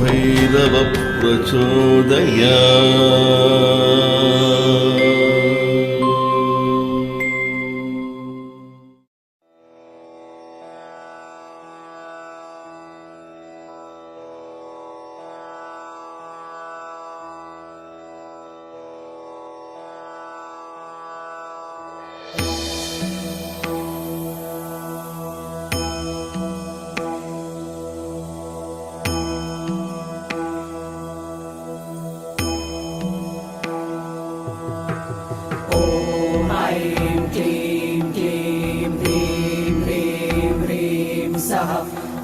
भैरव प्रचोदयात्।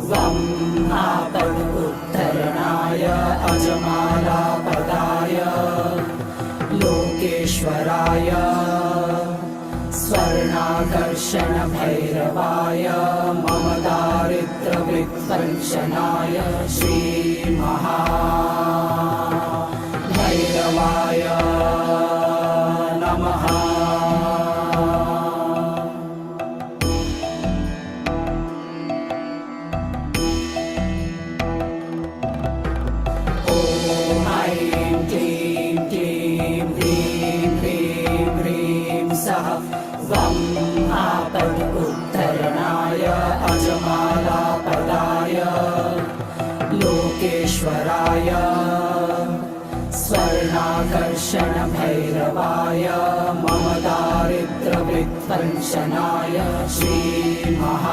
वं आपदुत्तरणाय अजमालापदाय लोकेश्वराय स्वर्णाकर्षण भैरवाय मम दारिद्र्यवित्पञ्चनाय श्रीमहाभैरवाय नमः। वं आपदुत्तरणाय अजमालापदाय लोकेश्वराय स्वर्णाकर्षण भैरवाय मम दारिद्र्यवित्पञ्चनाय श्रीमहाभैरवाय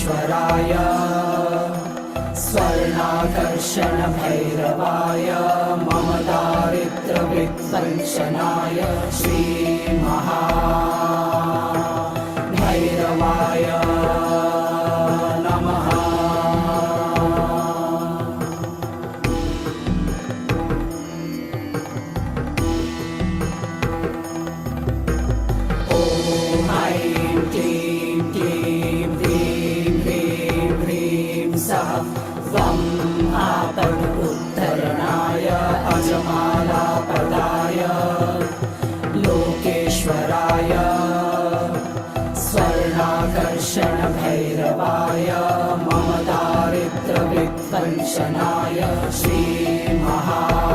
लोकेश्वराय स्वर्णाकर्षण भैरवाय मम दारिद्र्य विध्वंसनाय श्री महाभैरवाय नमः। ॐ ऐं क्लीं क्लीं ह्रीं ह्रीं ह्रीं सः त्वं आपद उत्तरणाय अजमालापदाय लोकेश्वराय स्वर्णाकर्षण भैरवाय मम दारिद्र्य विध्वंसनाय श्री महाभैरवाय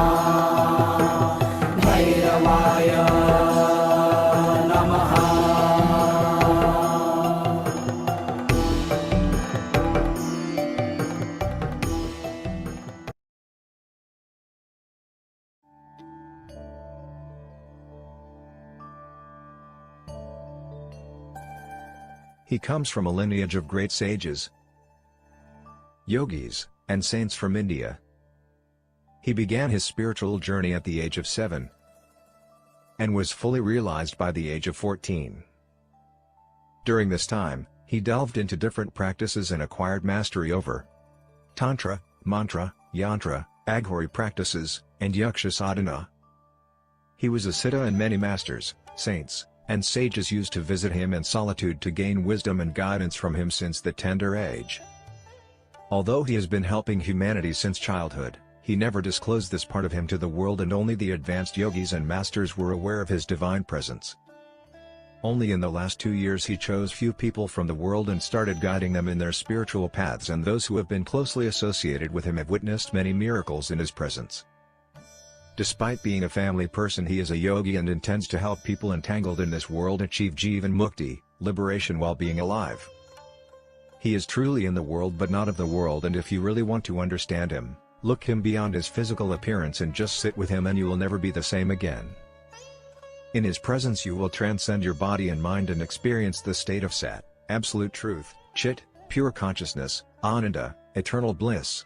नमः। He comes from a lineage of great sages, yogis, and saints from India. He began his spiritual journey at the age of 7 and was fully realized by the age of 14. During this time, he delved into different practices and acquired mastery over Tantra, Mantra, Yantra, Aghori practices, and Yaksha sadhana. He was a siddha and many masters, saints, and sages used to visit him in solitude to gain wisdom and guidance from him since the tender age. Although he has been helping humanity since childhood, he never disclosed this part of him to the world, and only the advanced yogis and masters were aware of his divine presence. Only in the last 2 years he chose few people from the world and started guiding them in their spiritual paths, and those who have been closely associated with him have witnessed many miracles in his presence. Despite being a family person, he is a yogi and intends to help people entangled in this world achieve Jivan Mukti, liberation while being alive. He is truly in the world but not of the world, and if you really want to understand him, look him beyond his physical appearance and just sit with him and you will never be the same again. In his presence you will transcend your body and mind and experience the state of Sat, absolute truth, Chit, pure consciousness, Ananda, eternal bliss.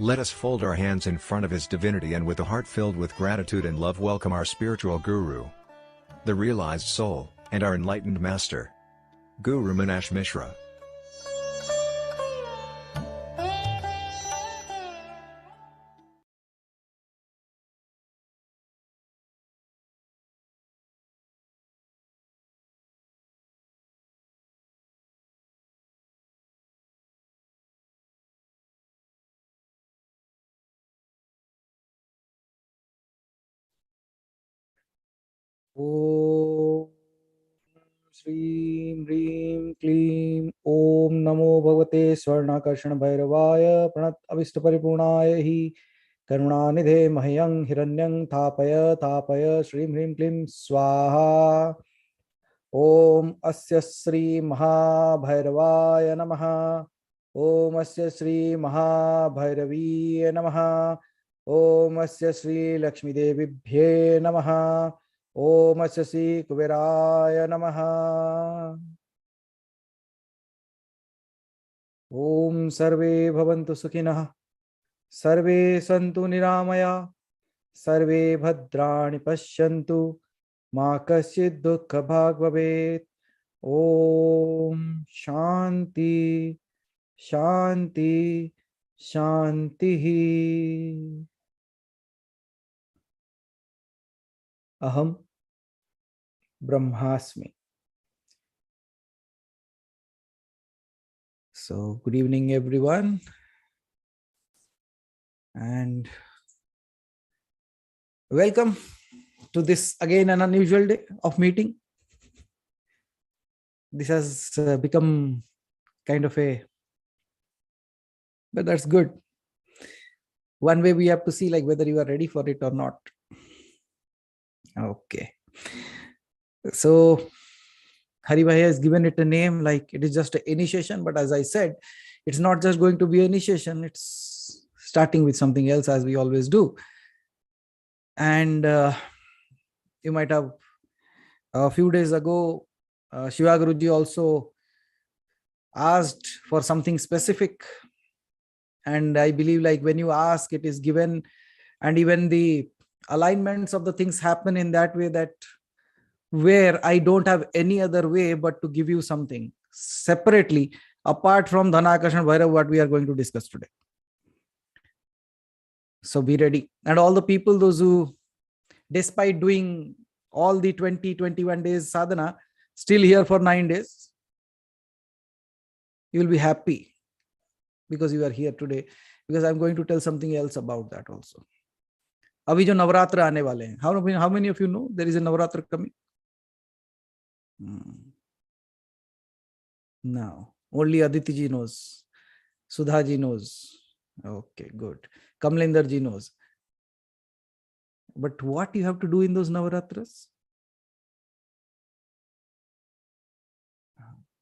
Let us fold our hands in front of his divinity and with a heart filled with gratitude and love welcome our spiritual guru, the realized soul, and our enlightened master, Guru Meenakshi Mishra. ॐ श्रीं ह्रीं क्लीं ॐ नमो भगवते स्वर्णाकर्षण भैरवाय प्रणत अभिष्ट परिपूर्णाय हि करुणानिधे मह्यं हिरण्यं थापय थापय श्रीं ह्रीं क्लीं स्वाहा। ॐ अस्य श्री महाभैरवाय नमः। ॐ अस्य श्री महाभैरवीय नमः। ॐ अस्य श्री लक्ष्मीदेवीभ्ये नमः। ॐ अस्य श्री कुबेराय नमः। ॐ सर्वे भवन्तु सुखिनः, सर्वे सन्तु निरामया, सर्वे भद्राणि पश्यन्तु, मा कश्चित् दुःखभाग् भवेत्। ॐ शान्ति शान्ति शान्तिः। अहम ब्रह्मास्मि। So good evening everyone, and welcome to this again an unusual day of meeting. This has become kind of a, but that's good. One way we have to see like whether you are ready for it or not. Okay, so Hari Bhai has given it a name like it is just an initiation, but as I said, it's not just going to be an initiation, it's starting with something else as we always do. And you might have a few days ago, Shiva Guruji also asked for something specific, and I believe like when you ask, it is given, and even the alignments of the things happen in that way, that where I don't have any other way but to give you something separately apart from Dhanakarshan Bhairav, what we are going to discuss today. So be ready. And all the people, those who, despite doing all the 21 days sadhana, still here for 9 days, you will be happy because you are here today, because I'm going to tell something else about that also. अभी जो नवरात्र आने वाले हैं, how many of you know there is a Navaratri coming? Now, only Aditi ji knows. Sudha ji knows. Okay, good. Kamlinder ji knows. But what you have to do in those Navaratras?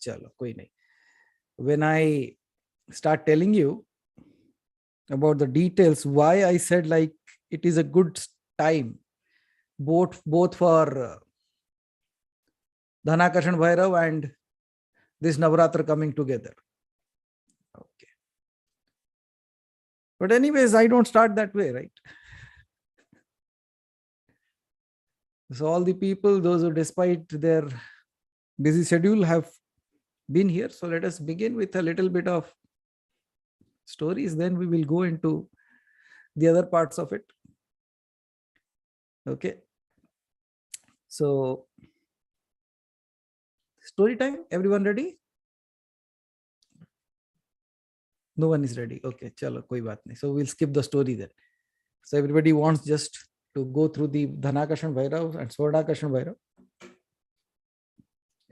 Chalo, koi nahi. When I start telling you about the details, why I said like it is a good time, both for Dhanakarshan Bhairav and this Navaratra coming together. Okay. But anyways, I don't start that way, right? So all the people, those who despite their busy schedule have been here. So let us begin with a little bit of stories. Then we will go into the other parts of it. Okay. So story time. Everyone ready? No one is ready. Okay. Chalo, koi baat nahi. So we'll skip the story then. So everybody wants just to go through the Dhanakarshan Bhairav and Swaranakarshan Bhairav.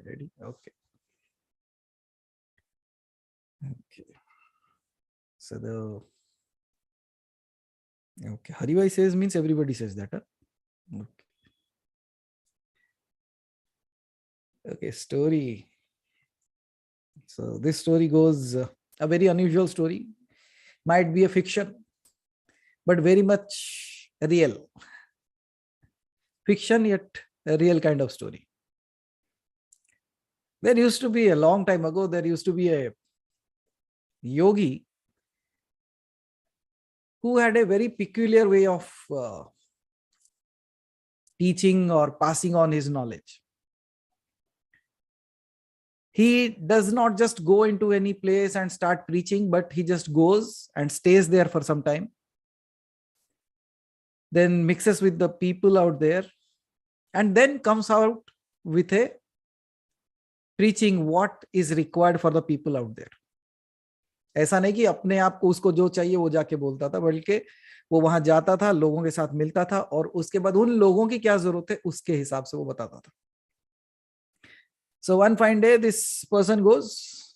Ready? Okay. Okay. So okay. Haribhai says means everybody says that. Huh? Okay. Okay. Story. So this story goes a very unusual story. Might be a fiction, but very much real. Fiction yet a real kind of story. There used to be a long time ago, there used to be a yogi who had a very peculiar way of teaching or passing on his knowledge. He does not just go into any place and start preaching, but he just goes and stays there for some time, then mixes with the people out there, and then comes out with a preaching what is required for the people out there. ऐसा नहीं कि अपने आप को उसको जो चाहिए वो जाके बोलता था, बल्कि वो वहां जाता था, लोगों के साथ मिलता था, और उसके बाद उन लोगों की क्या जरूरत है उसके हिसाब से वो बताता था. So one fine day, this person goes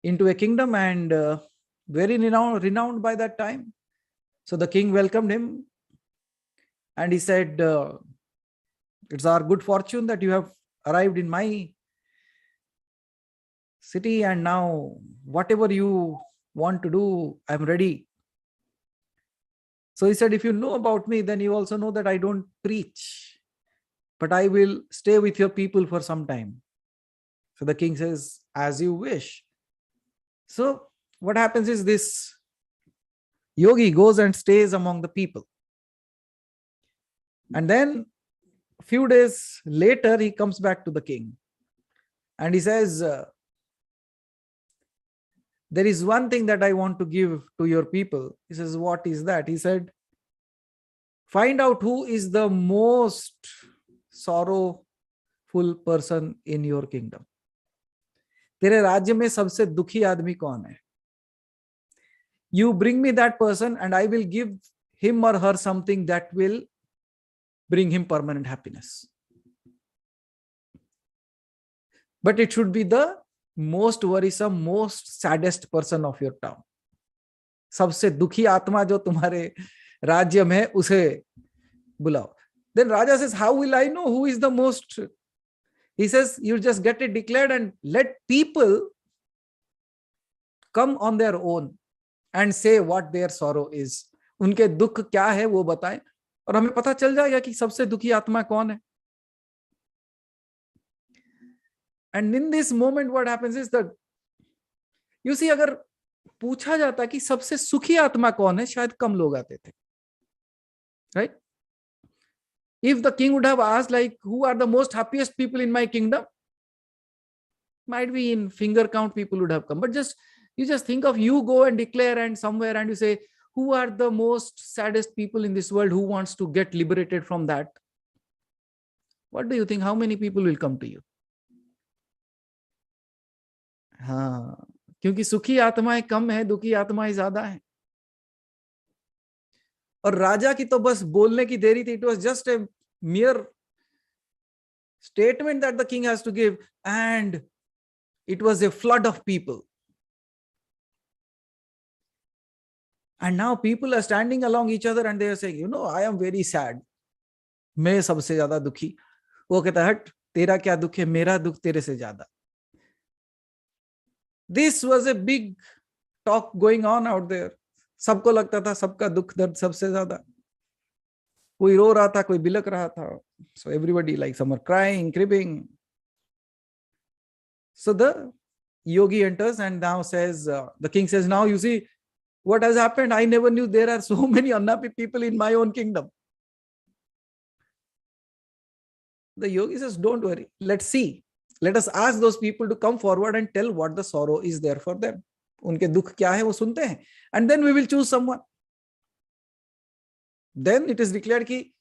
into a kingdom and very renowned by that time. So the king welcomed him and he said, it's our good fortune that you have arrived in my city, and now whatever you want to do, I'm ready. So he said, if you know about me, then you also know that I don't preach, but I will stay with your people for some time. So the king says, as you wish. So what happens is this yogi goes and stays among the people. And then a few days later, he comes back to the king and he says, there is one thing that I want to give to your people. He says, what is that? He said, find out who is the most sorrowful person in your kingdom. तेरे राज्य में सबसे दुखी आदमी कौन है? You bring me that person and I will give him or her something that will bring him permanent happiness. But it should be the most worrisome, most saddest person of your town. सबसे दुखी आत्मा जो तुम्हारे राज्य में है उसे बुलाओ. Then Raja says, how will I know who is the most? He says, you just get it declared and let people come on their own and say what their sorrow is. उनके दुख क्या है वो बताएं और हमें पता चल जाएगा कि सबसे दुखी आत्मा कौन है. And in this moment what happens is that you see, अगर पूछा जाता कि सबसे सुखी आत्मा कौन है, शायद कम लोग आते थे, right? If the king would have asked like, who are the most happiest people in my kingdom, might be in finger count people would have come. But just you just think of, you go and declare and somewhere and you say, who are the most saddest people in this world, who wants to get liberated from that? What do you think? How many people will come to you? हाँ, क्योंकि सुखी आत्माएं कम है, दुखी आत्माएं ज्यादा है. और राजा की तो बस बोलने की देरी थी. It was just a mere statement that the king has to give, and it was a flood of people. And now people are standing along each other and they are saying, you know, I am very sad. मैं सबसे ज्यादा दुखी. वो कहता है, हट, तेरा क्या दुख है, मेरा दुख तेरे से ज्यादा. This was a big talk going on out there. सबको लगता था सबका दुख दर्द सबसे ज्यादा. कोई रो रहा था, कोई बिलक रहा था. So everybody, like, some are crying, cribbing. So the yogi enters and now says, the king says, now you see what has happened. I never knew there are so many unhappy people in my own kingdom. The yogi says, don't worry, let's see. Let us ask those people to come forward and tell what the sorrow is there for them. उनके दुख क्या है वो सुनते हैं, and then we will choose someone. Then it is declared कि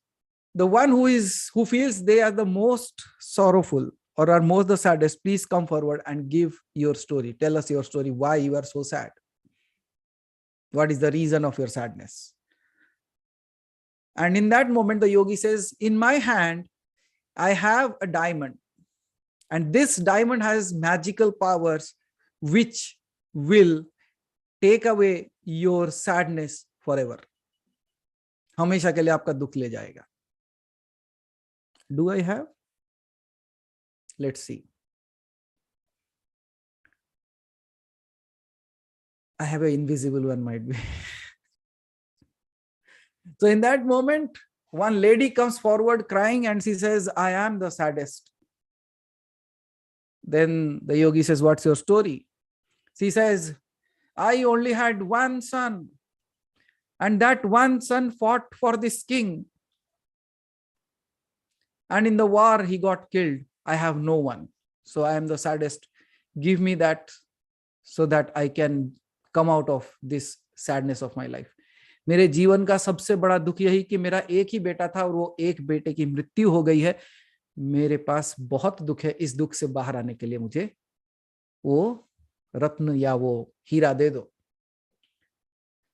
the one who feels they are the most sorrowful or are most the saddest, please come forward and give your story. Tell us your story, why you are so sad. What is the reason of your sadness? And in that moment, the yogi says, in my hand, I have a diamond. And this diamond has magical powers which will take away your sadness forever. हमेशा के लिए आपका दुख ले जाएगा. Do I have? Let's see. I have an invisible one, might be. So in that moment, one lady comes forward crying and she says, I am the saddest. Then the yogi says, what's your story? She says, I only had one son, and that one son fought for this king. And in the war, he got killed. I have no one. So I am the saddest. Give me that so that I can come out of this sadness of my life. मेरे जीवन का सबसे बड़ा दुख यही कि मेरा एक ही बेटा था और वो एक बेटे की मृत्यु हो गई है. मेरे पास बहुत दुख है. इस दुख से बाहर आने के लिए मुझे वो रत्न या वो हीरा दे दो.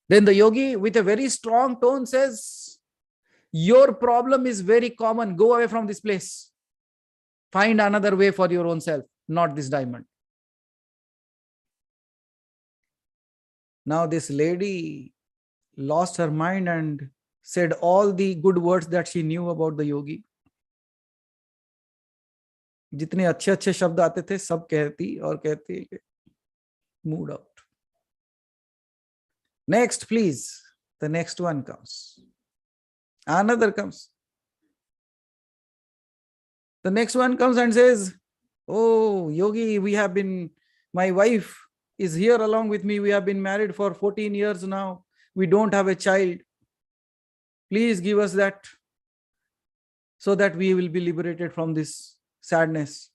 Then the yogi with a very strong tone says, your problem is very common. Go away from this place. Find another way for your own self, not this diamond. Now this lady lost her mind and said all the good words that she knew about the yogi. जितने अच्छे अच्छे शब्द आते थे सब कहती और कहती, moved out. Next, please. The next one comes. Another comes. The next one comes and says, oh, yogi, my wife is here along with me. We have been married for 14 years now. We don't have a child. Please give us that so that we will be liberated from this sadness.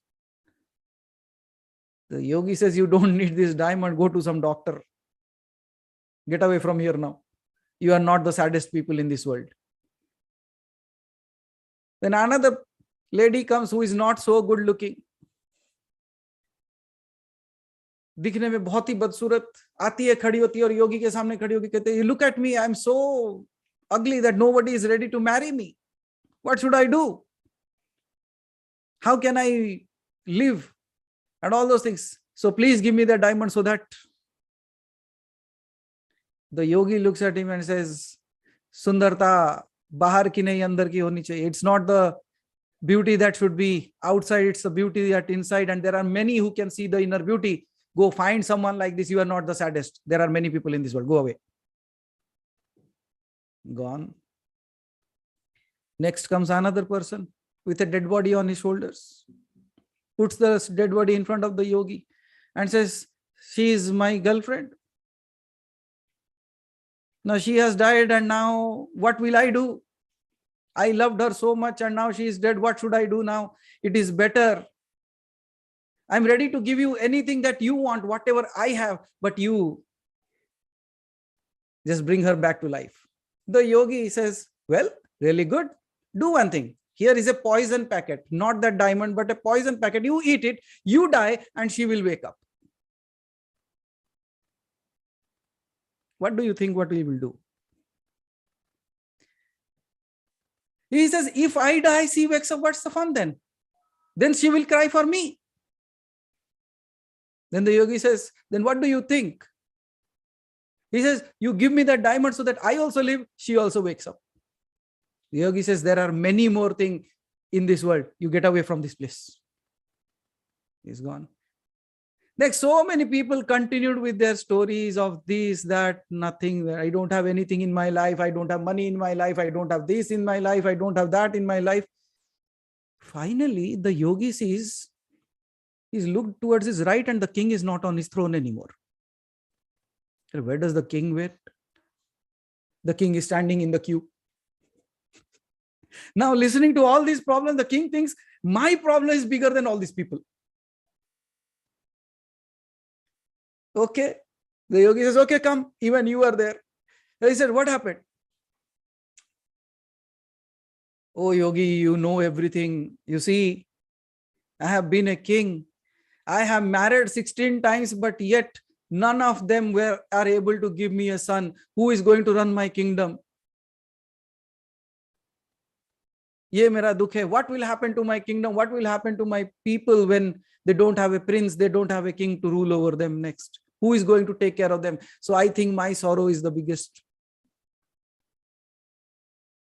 The yogi says, you don't need this diamond. Go to some doctor. Get away from here now. You are not the saddest people in this world. Then another lady comes who is not so good looking. दिखने में बहुत ही बदसूरत आती है, खड़ी होती है और योगी के सामने खड़ी होकर कहते हैं, look at me, I am so ugly that nobody is ready to marry me. What should I do? How can I live? And all those things. So please give me the diamond so that. The yogi looks at him and says, Sundarta bahar ki nahi andar ki honi chahiye. It's not the beauty that should be outside, it's the beauty that inside, and there are many who can see the inner beauty. Go find someone like this. You are not the saddest. There are many people in this world. Go away. Gone. Next comes another person with a dead body on his shoulders. puts the dead body in front of the yogi and says, she is my girlfriend. Now she has died, and now what will I do? I loved her so much, and now she is dead. What should I do now? It is better. I'm ready to give you anything that you want, whatever I have, but you just bring her back to life. The yogi says, well, really good. Do one thing. Here is a poison packet, not that diamond, but a poison packet. You eat it, you die, and she will wake up. What do you think what we will do? He says, if I die, she wakes up, what's the fun then? Then she will cry for me. Then the yogi says, then what do you think? He says, you give me that diamond so that I also live, she also wakes up. The yogi says, there are many more things in this world. You get away from this place. He's gone. Next, so many people continued with their stories of this, that, nothing. I don't have anything in my life. I don't have money in my life. I don't have this in my life. I don't have that in my life. Finally, the yogi sees, he's looked towards his right and the king is not on his throne anymore. Where does the king wait? The king is standing in the queue. Now, listening to all these problems, the king thinks, my problem is bigger than all these people. Okay. The yogi says, okay, come, even you are there. He said, what happened? Oh, yogi, you know everything. You see, I have been a king. I have married 16 times, but yet none of them are able to give me a son who is going to run my kingdom. Ye mera dukh hai. What will happen to my kingdom? What will happen to my people when they don't have a prince, they don't have a king to rule over them next? Who is going to take care of them? So I think my sorrow is the biggest.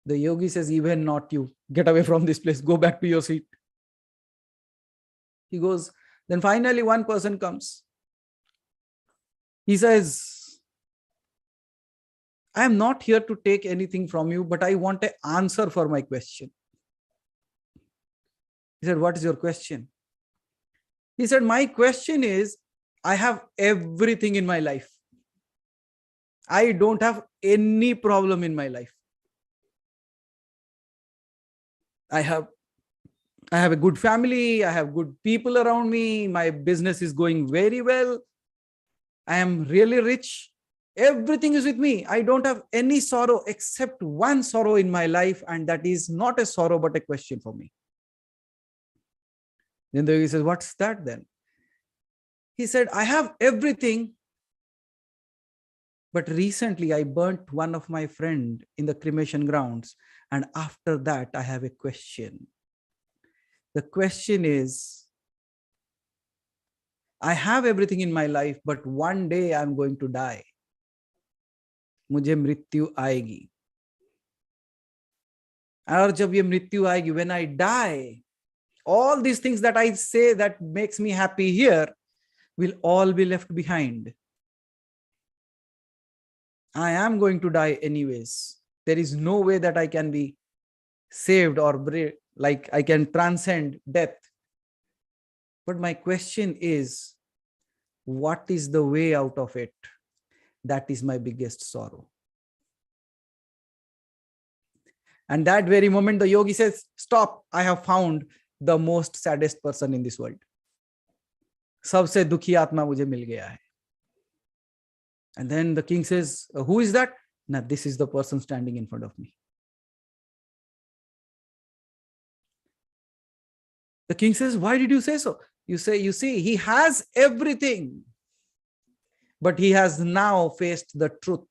The yogi says, even not you. Get away from this place. Go back to your seat. He goes. Then finally one person comes. He says, I am not here to take anything from you, but I want an answer for my question. He said, what is your question? He said, my question is, I have everything in my life. I don't have any problem in my life. I have a good family. I have good people around me. My business is going very well. I am really rich. Everything is with me. I don't have any sorrow except one sorrow in my life, and that is not a sorrow but a question for me. Then the yogi says, what's that then? He said, I have everything, but recently I burnt one of my friend in the cremation grounds, and after that I have a question. The question is, I have everything in my life, but one day I'm going to die. मुझे मृत्यु आएगी. और जब ये मृत्यु आएगी, when I die, all these things that I say that makes me happy here will all be left behind. I am going to die anyways. There is no way that I can be saved or like I can transcend death. But my question is, what is the way out of it? That is my biggest sorrow. And that very moment, the yogi says, stop, I have found the most saddest person in this world. सबसे दुखी आत्मा मुझे मिल गया है. And then the king says, who is that? Now, this is the person standing in front of me. The king says, why did you say so? You see, he has everything, but he has now faced the truth.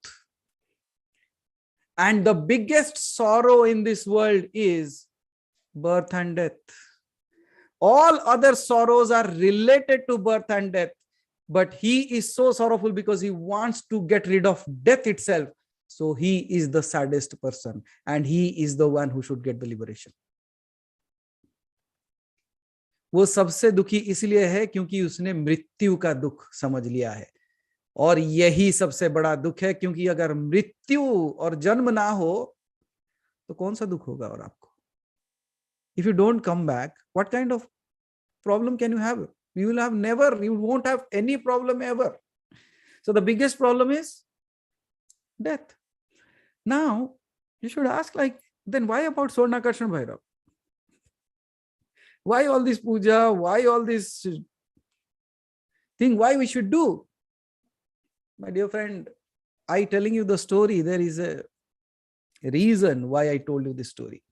And the biggest sorrow in this world is birth and death. All other sorrows are related to birth and death, but he is so sorrowful because he wants to get rid of death itself. So he is the saddest person, and he is the one who should get the liberation. वो सबसे दुखी इसलिए है क्योंकि उसने मृत्यु का दुख समझ लिया है, और यही सबसे बड़ा दुख है, क्योंकि अगर मृत्यु और जन्म ना हो तो कौन सा दुख होगा और आपको? If you don't come back, what kind of problem can you have? You will have never, you won't have any problem ever. So the biggest problem is death. Now, you should ask, like, then why about Swaranakarshan Bhairav? Why all this puja? Why all this thing? Why we should do? My dear friend, I telling you the story, there is a reason why I told you this story.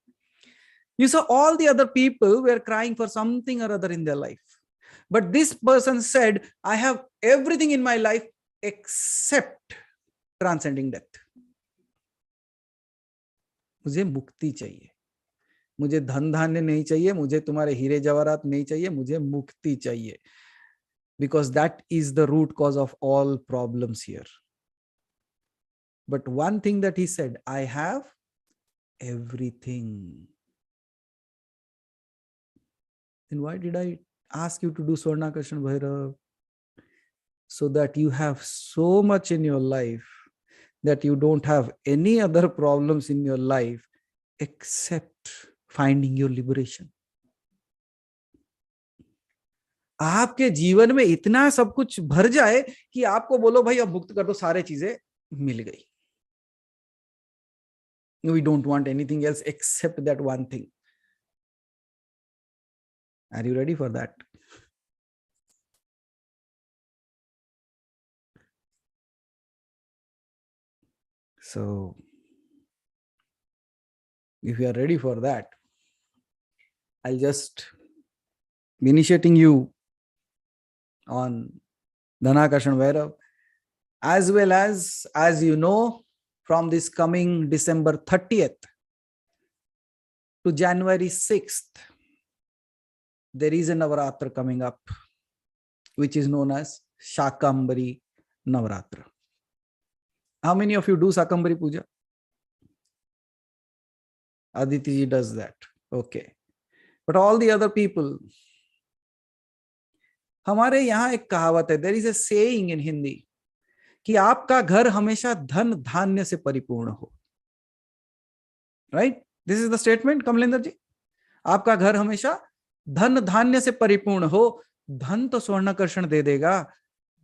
You saw all the other people were crying for something or other in their life. But this person said, I have everything in my life except transcending death. मुझे मुक्ति चाहिए, मुझे धन धान्य नहीं चाहिए, मुझे तुम्हारे हीरे जवाहरात नहीं चाहिए, मुझे मुक्ति चाहिए. Because that is the root cause of all problems here. But one thing that he said, I have everything. Then why did I ask you to do Swaranakarshan Bhairav? So that you have so much in your life that you don't have any other problems in your life except finding your liberation. आपके जीवन में इतना सब कुछ भर जाए कि आपको बोलो भाई अब मुक्त कर दो, सारे चीजें मिल गई. We don't want anything else except that one thing. Are you ready for that? So, if you are ready for that, I'll just be initiating you on Dhanakarshan Bhairav, as well as you know, from this coming December 30th to January 6th, there is a Navaratra coming up, which is known as Shakambari Navaratra. How many of you do Shakambari Puja? Aditi ji does that. Okay. But all the other people, हमारे यहाँ एक कहावत है, there is a saying in Hindi, कि आपका घर हमेशा धन धान्य से परिपूर्ण हो. Right? This is the statement, Kamlendra जी. आपका घर हमेशा धन धान्य से परिपूर्ण हो. धन तो स्वर्णाकर्षण दे देगा,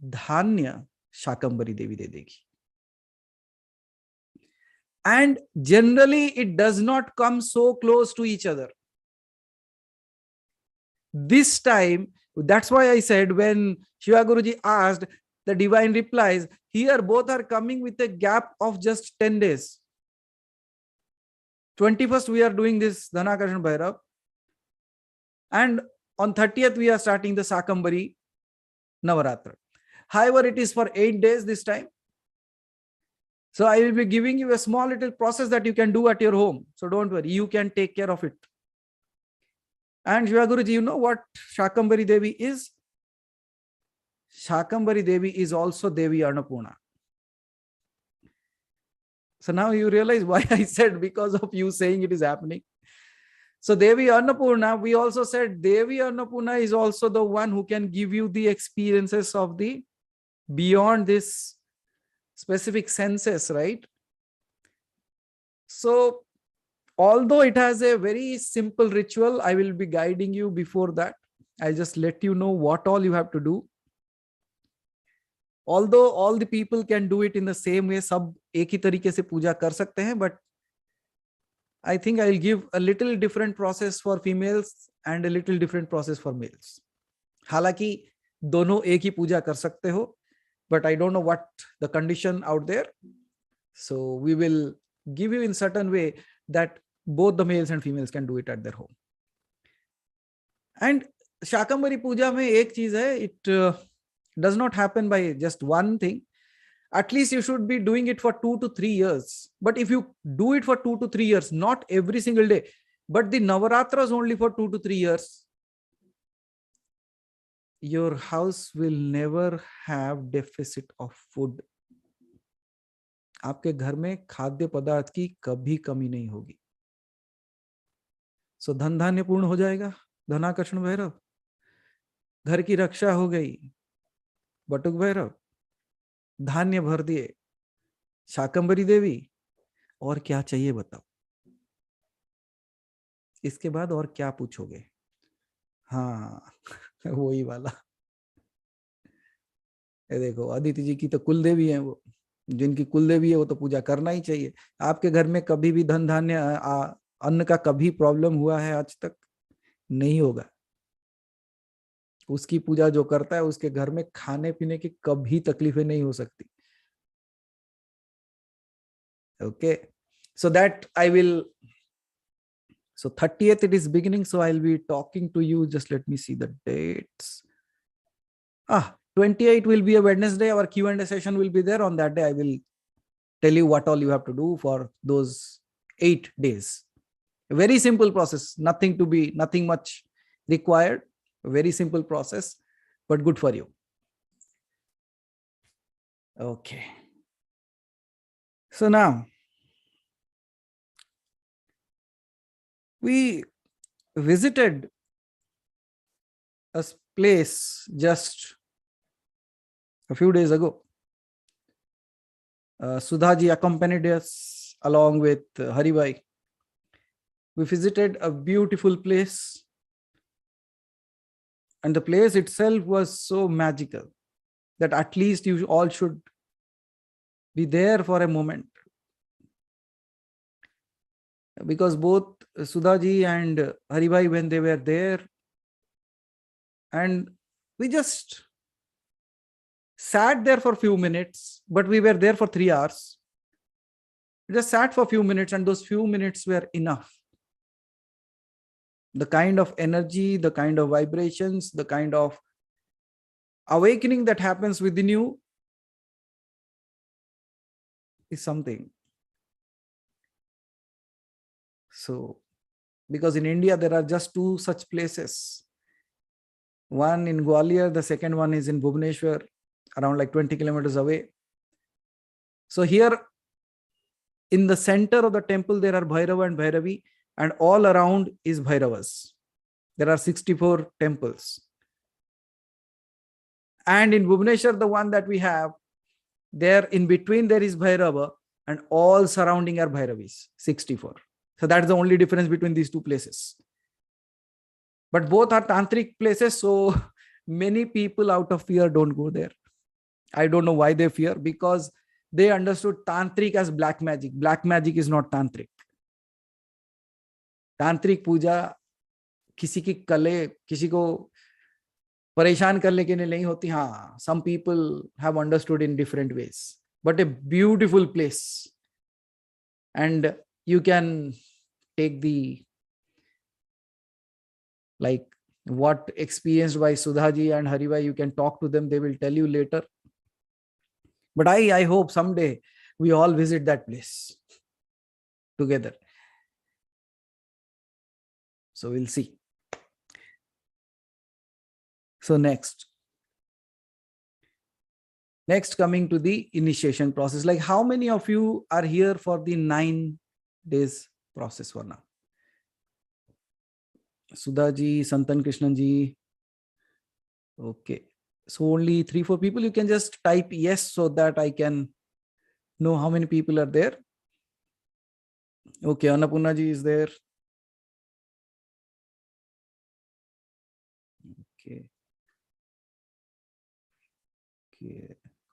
धान्य शाकंभरी देवी दे देगी. And generally it does not come so close to each other. This time, that's why I said when Shiva Guruji asked, the divine replies, here both are coming with a gap of just 10 days. 21st we are doing this Dhanakarshan Bhairav, and on 30th we are starting the Shakambari Navaratra. However, it is for 8 days this time. So I will be giving you a small little process that you can do at your home. So don't worry, you can take care of it. And Shiva Guruji, you know what Shakambari Devi is? Shakambari Devi is also Devi Annapurna. So now you realize why I said, because of you saying it is happening. So Devi Annapurna, we also said Devi Annapurna is also the one who can give you the experiences of the beyond this specific senses, right? So although it has a very simple ritual, I will be guiding you before that. I'll just let you know what all you have to do. Although all the people can do it in the same way, सब एक ही तरीके से पूजा कर सकते हैं, but I think I'll give a little different process for females and a little different process for males. हालांकि दोनों एक ही पूजा कर सकते हो, but I don't know what the condition out there. So we will give you in certain way that both the males and females can do it at their home. And Shakambari Puja में एक चीज है, it does not happen by just one thing. At least you should be doing it for 2 to 3 years. But if you do it for 2 to 3 years, not every single day, but the Navaratras only for 2 to 3 years, your house will never have deficit of food. आपके घर में खाद्य पदार्थ की कभी कमी नहीं होगी. सो धन धान्य पूर्ण हो जाएगा. धनाकर्षण भैरव, घर की रक्षा हो गई. बटुक भैरव, धान्य भर दिए. शाकंभरी देवी, और क्या चाहिए बताओ. इसके बाद और क्या पूछोगे? हाँ वही वाला। ये देखो अदिति जी की तो कुल देवी है वो, जिनकी कुल देवी है वो तो पूजा करना ही चाहिए। आपके घर में कभी भी धन धान्य अन्न का कभी प्रॉब्लम हुआ है आज तक? नहीं होगा। उसकी पूजा जो करता है उसके घर में खाने पीने की कभी तकलीफें नहीं हो सकती। Okay, so that I will, so 30th it is beginning, so I'll be talking to you. Just let me see the dates. 28 will be a Wednesday. Our Q&A session will be there. On that day I will tell you what all you have to do for those 8 days. A very simple process, nothing much required. A very simple process, but good for you. Okay, so now we visited a place just a few days ago. Sudhaji accompanied us along with Haribhai. We visited a beautiful place, and the place itself was so magical that at least you all should be there for a moment, because both Sudhaji and Haribhai, when they were there, and we just sat there for a few minutes, but we were there for 3 hours. We just sat for a few minutes, and those few minutes were enough. The kind of energy, the kind of vibrations, the kind of awakening that happens within you is something. So, because in India, there are just 2 such places. One in Gwalior, the second one is in Bhubaneswar, around like 20 kilometers away. So here in the center of the temple, there are Bhairav and Bhairavi, and all around is Bhairavas. There are 64 temples. And in Bhubaneswar, the one that we have, there in between there is Bhairava, and all surrounding are Bhairavis, 64. So that's the only difference between these 2 places. But both are tantric places, so many people out of fear don't go there. I don't know why they fear, because they understood tantric as black magic. Black magic is not tantric. तांत्रिक पूजा किसी की कले, किसी को परेशान करने के लिए नहीं होती. हाँ, some people have understood in different ways, but a beautiful place, and you can take the, like what experienced by Sudhaji and Haribhai, you can talk to them, they will tell you later. But I hope someday we all visit that place together. So we'll see. So next coming to the initiation process, like how many of you are here for the 9 days process for now? Sudhaji, Santan Krishnan ji. Okay. So only 3-4 people. You can just type yes so that I can know how many people are there. Okay, Annapurna ji is there. Okay.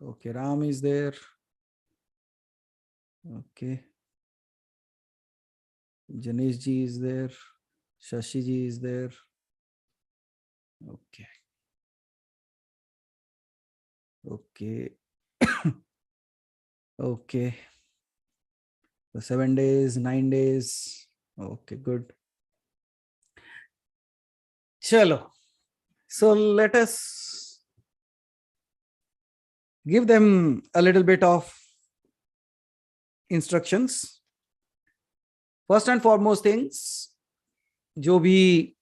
Okay, Ram is there. Okay. Janesh ji is there. Shashi ji is there. Okay. Okay. Okay. So 7 days, 9 days. Okay, good. Chalo. So let us give them a little bit of instructions. First and foremost things, जो भी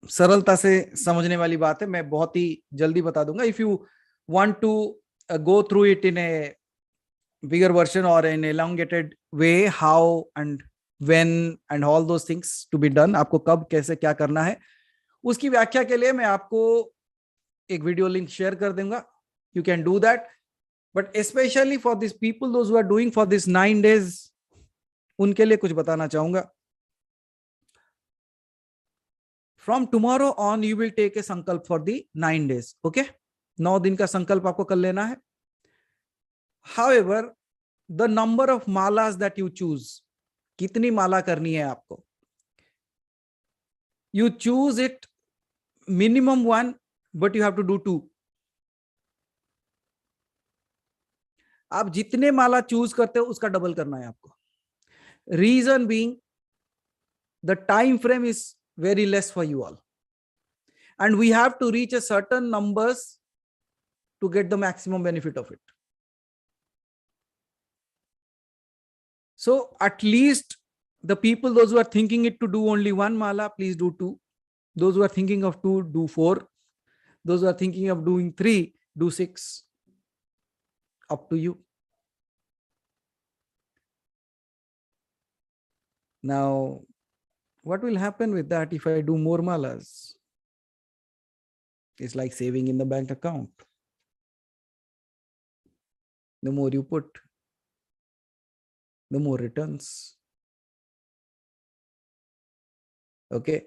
सरलता से समझने वाली बात है, मैं बहुत ही जल्दी बता दूंगा. If you want to go through it in a bigger version or in elongated way, how and when and all those things to be done, आपको कब कैसे क्या करना है, उसकी व्याख्या के लिए मैं आपको एक वीडियो लिंक शेयर कर दूंगा. You can do that, but especially for these people, those who are doing for this 9 days, उनके लिए कुछ बताना चाहूंगा. From tomorrow on, you will take a sankalp for the 9 days. Okay? 9 दिन का संकल्प आपको कर लेना है. However, the number of malas that you choose, कितनी माला करनी है आपको, you choose it minimum 1, but you have to do 2. आप जितने माला चूज करते हो उसका डबल करना है आपको. Reason being, the time frame is very less for you all, and we have to reach a certain numbers to get the maximum benefit of it. So at least the people, those who are thinking it to do only 1 mala, please do 2. Those who are thinking of 2, do 4. Those who are thinking of doing 3, do 6. Up to you. Now, what will happen with that if I do more malas? It's like saving in the bank account. The more you put, the more returns. Okay.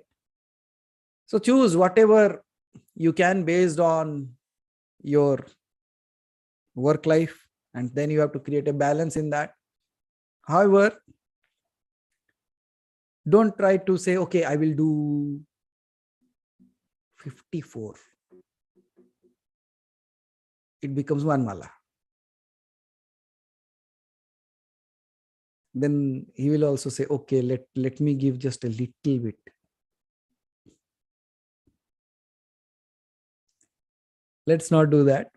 So choose whatever you can based on your work life, and then you have to create a balance in that. However, don't try to say, okay, I will do 54. It becomes 1 mala. Then he will also say, okay, let me give just a little bit. Let's not do that.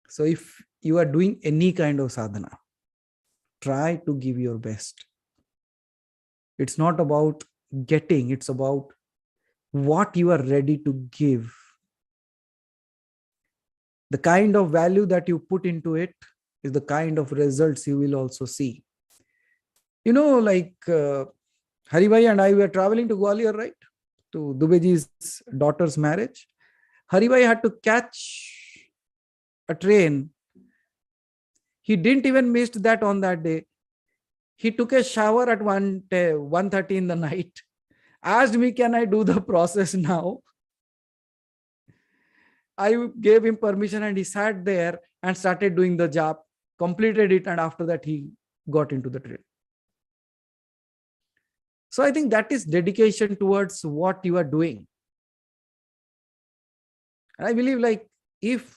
So if you are doing any kind of sadhana, try to give your best. It's not about getting, it's about what you are ready to give. The kind of value that you put into it is the kind of results you will also see. You know, like Haribhai and I were traveling to Gwalior, right? To Dubeji's daughter's marriage. Haribhai had to catch a train. He didn't even miss that on that day. He took a shower at 1:30 in the night. Asked me, can I do the process now? I gave him permission and he sat there and started doing the job, completed it, and after that he got into the train. So I think that is dedication towards what you are doing. And I believe, like, if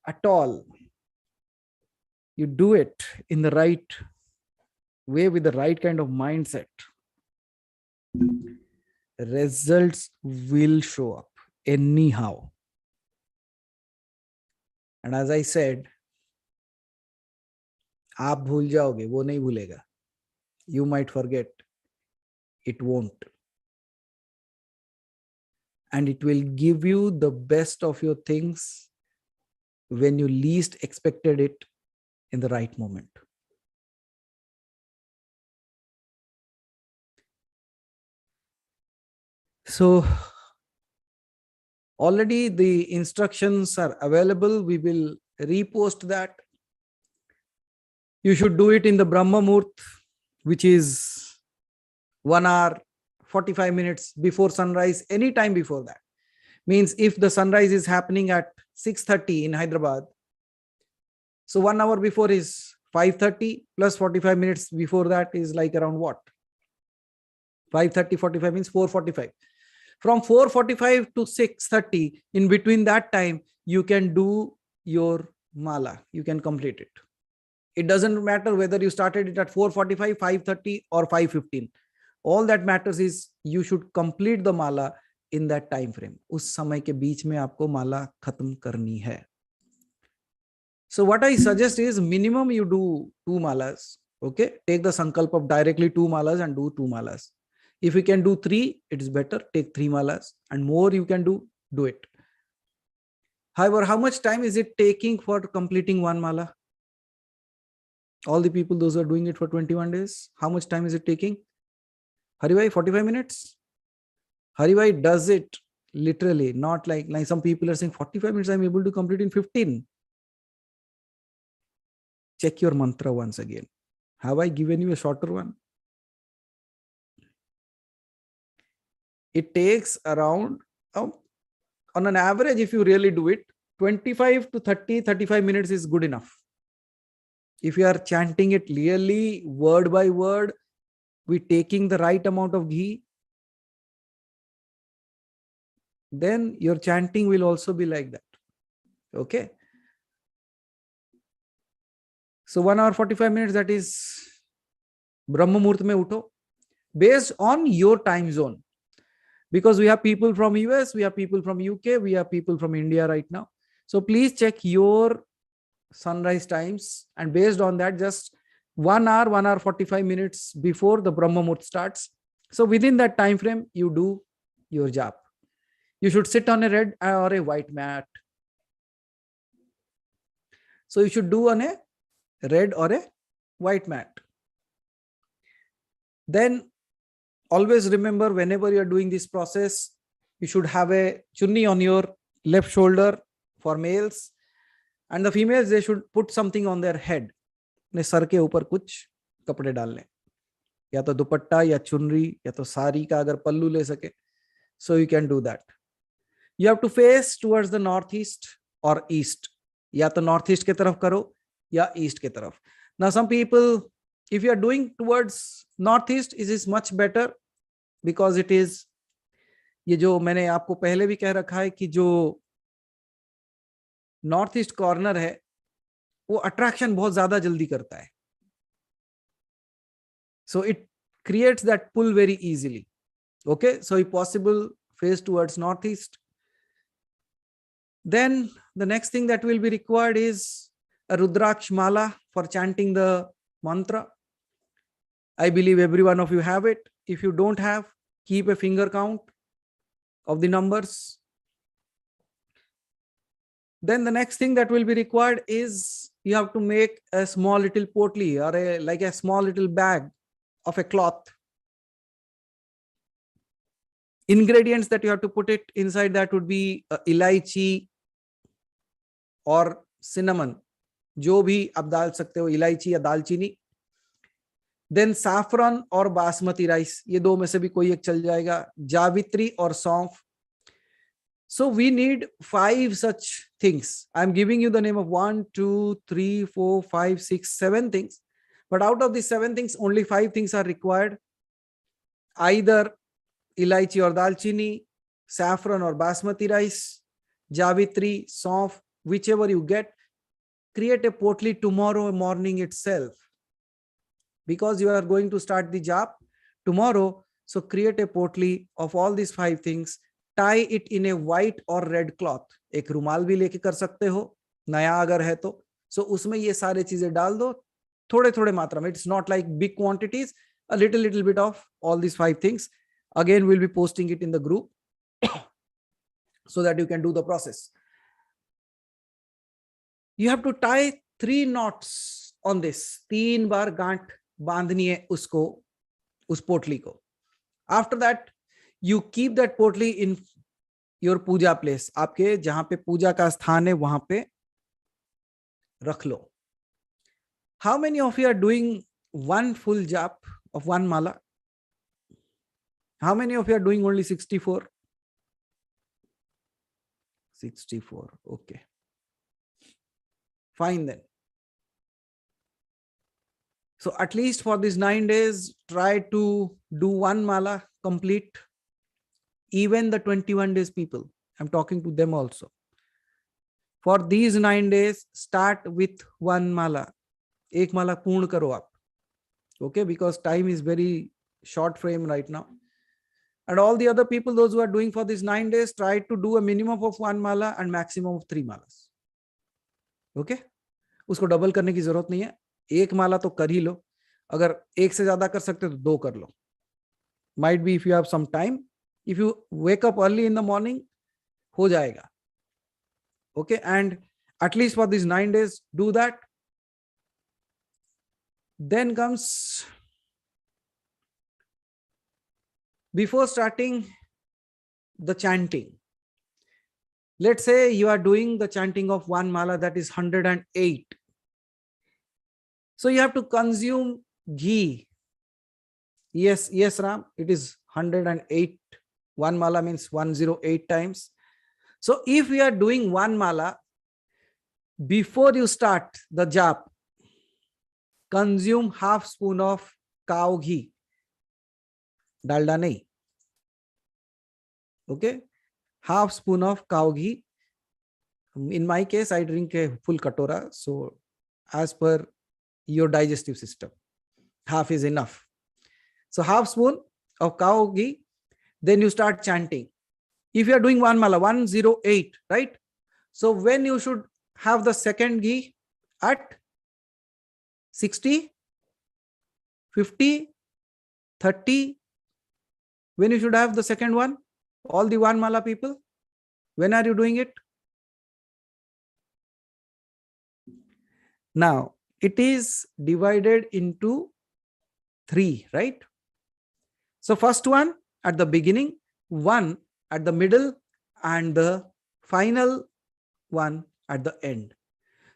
at all you do it in the right way with the right kind of mindset, results will show up anyhow. And as I said, आप भूल जाओगे, वो नहीं भूलेगा. You might forget, it won't. And it will give you the best of your things when you least expected it in the right moment. So already the instructions are available. We will repost that. You should do it in the Brahma Muhurt, which is 1 hour, 45 minutes before sunrise, any time before that. Means if the sunrise is happening at 6:30 in Hyderabad, so 1 hour before is 5:30 plus 45 minutes before that is like around what? 5:30, 45 means 4:45. From 4:45 to 6:30, in between that time, you can do your mala. You can complete it. It doesn't matter whether you started it at 4:45, 5:30 or 5:15. All that matters is you should complete the mala in that time frame. उस समय के बीच में आपको माला खत्म करनी है. So what I suggest is minimum you do 2 malas. Okay, take the sankalp of directly 2 malas and do 2 malas. If you can do 3, it is better. Take 3 malas, and more you can do it. However, how much time is it taking for completing 1 mala? All the people, those who are doing it for 21 days, how much time is it taking? Haribhai, 45 minutes? Haribhai does it literally, not like some people are saying 45 minutes, I'm able to complete in 15. Check your mantra once again. Have I given you a shorter one? It takes around, on an average, if you really do it, 25 to 35 minutes is good enough. If you are chanting it clearly, word by word, we taking the right amount of ghee, then your chanting will also be like that. Okay. So 1 hour 45 minutes, that is Brahma Muhurt mein utho, based on your time zone. Because we have people from US, we have people from UK, we have people from India right now. So please check your sunrise times, and based on that, just 1 hour 45 minutes before the Brahma Muhurt starts. So within that time frame, you do your jap. You should sit on a red or a white mat. So you should do on a red or a white mat. Then always remember, whenever you are doing this process, you should have a chunni on your left shoulder for males, and the females, they should put something on their head. अपने sir के ऊपर कुछ कपड़े डाल लें, या तो दुपट्टा या चुनरी या तो साड़ी का अगर पल्लू ले सके. So you can do that. You have to face towards the northeast or east. या तो northeast के तरफ करो या east के तरफ. Now some people, if you are doing towards northeast, it is much better, because it is, ये जो मैंने आपको पहले भी कह रखा है कि जो नॉर्थ ईस्ट कॉर्नर है वो अट्रैक्शन बहुत ज्यादा जल्दी करता है. So it creates that pull very easily. Okay, so if possible, face towards northeast. Then the next thing that will be required is a Rudraksh mala for chanting the mantra. I believe every one of you have it. If you don't have, keep a finger count of the numbers. Then the next thing that will be required is you have to make a small little potli, or like a small little bag of a cloth. Ingredients that you have to put it inside, that would be ilaichi or cinnamon, जो भी आप डाल सकते हो, इलायची या दालचीनी. Then saffron or basmati rice, ये दो में से भी कोई एक चल जाएगा. जावित्री और सौंफ. So we need 5 such things. I'm giving you the name of 1, 2, 3, 4, 5, 6, 7 things. But out of these 7 things, only 5 things are required. Either ilaichi or dalchini, saffron or basmati rice, javitri, saunf, whichever you get. Create a potli tomorrow morning itself, because you are going to start the jap tomorrow. So create a potli of all these 5 things. Tie it in a white or red cloth. एक रुमाल भी लेके कर सकते हो, नया अगर है तो. So उसमें ये सारे चीजें डाल दो, थोड़े थोड़े मात्रा में. It's not like big quantities, a little bit of all these 5 things. Again, we'll be posting it in the group so that you can do the process. You have to tie 3 knots on this. 3 बार गांठ बांधनी है उसको, उस पोटली को. After that, you keep that potli in your puja place. आपके जहां पे पूजा का स्थान है वहां पे रख लो. How many of you are doing one full jap of one mala? How many of you are doing only 64? 64. Okay. Fine then. So at least for these 9 days, try to do one mala complete. Even the 21 days people, I'm talking to them also. For these 9 days, start with one mala. एक माला पूर्ण करो आप. Okay, because time is very short frame right now. And all the other people, those who are doing for these 9 days, try to do a minimum of 1 mala and maximum of 3 malas. Okay, उसको double करने की जरूरत नहीं है. एक माला तो कर ही लो. अगर एक से ज्यादा कर सकते तो 2 कर लो. Might be if you have some time. If you wake up early in the morning, हो जाएगा. Okay, and at least for these 9 days, do that. Then comes, before starting the chanting, let's say you are doing the chanting of one mala, that is 108. So you have to consume ghee. Yes, Ram, it is 108 One mala means 108 times. So if we are doing one mala, before you start the jap, consume half spoon of cow ghee. Dalda nahi. Okay? Half spoon of cow ghee. In my case, I drink a full katora. So as per your digestive system, half is enough. So half spoon of cow ghee. Then you start chanting. If you are doing one mala, 108, right? So when you should have the second ghee at 60, 50, 30. When you should have the second one, all the one mala people, when are you doing it? Now, it is divided into 3, right? So first one at the beginning, one at the middle, and the final one at the end.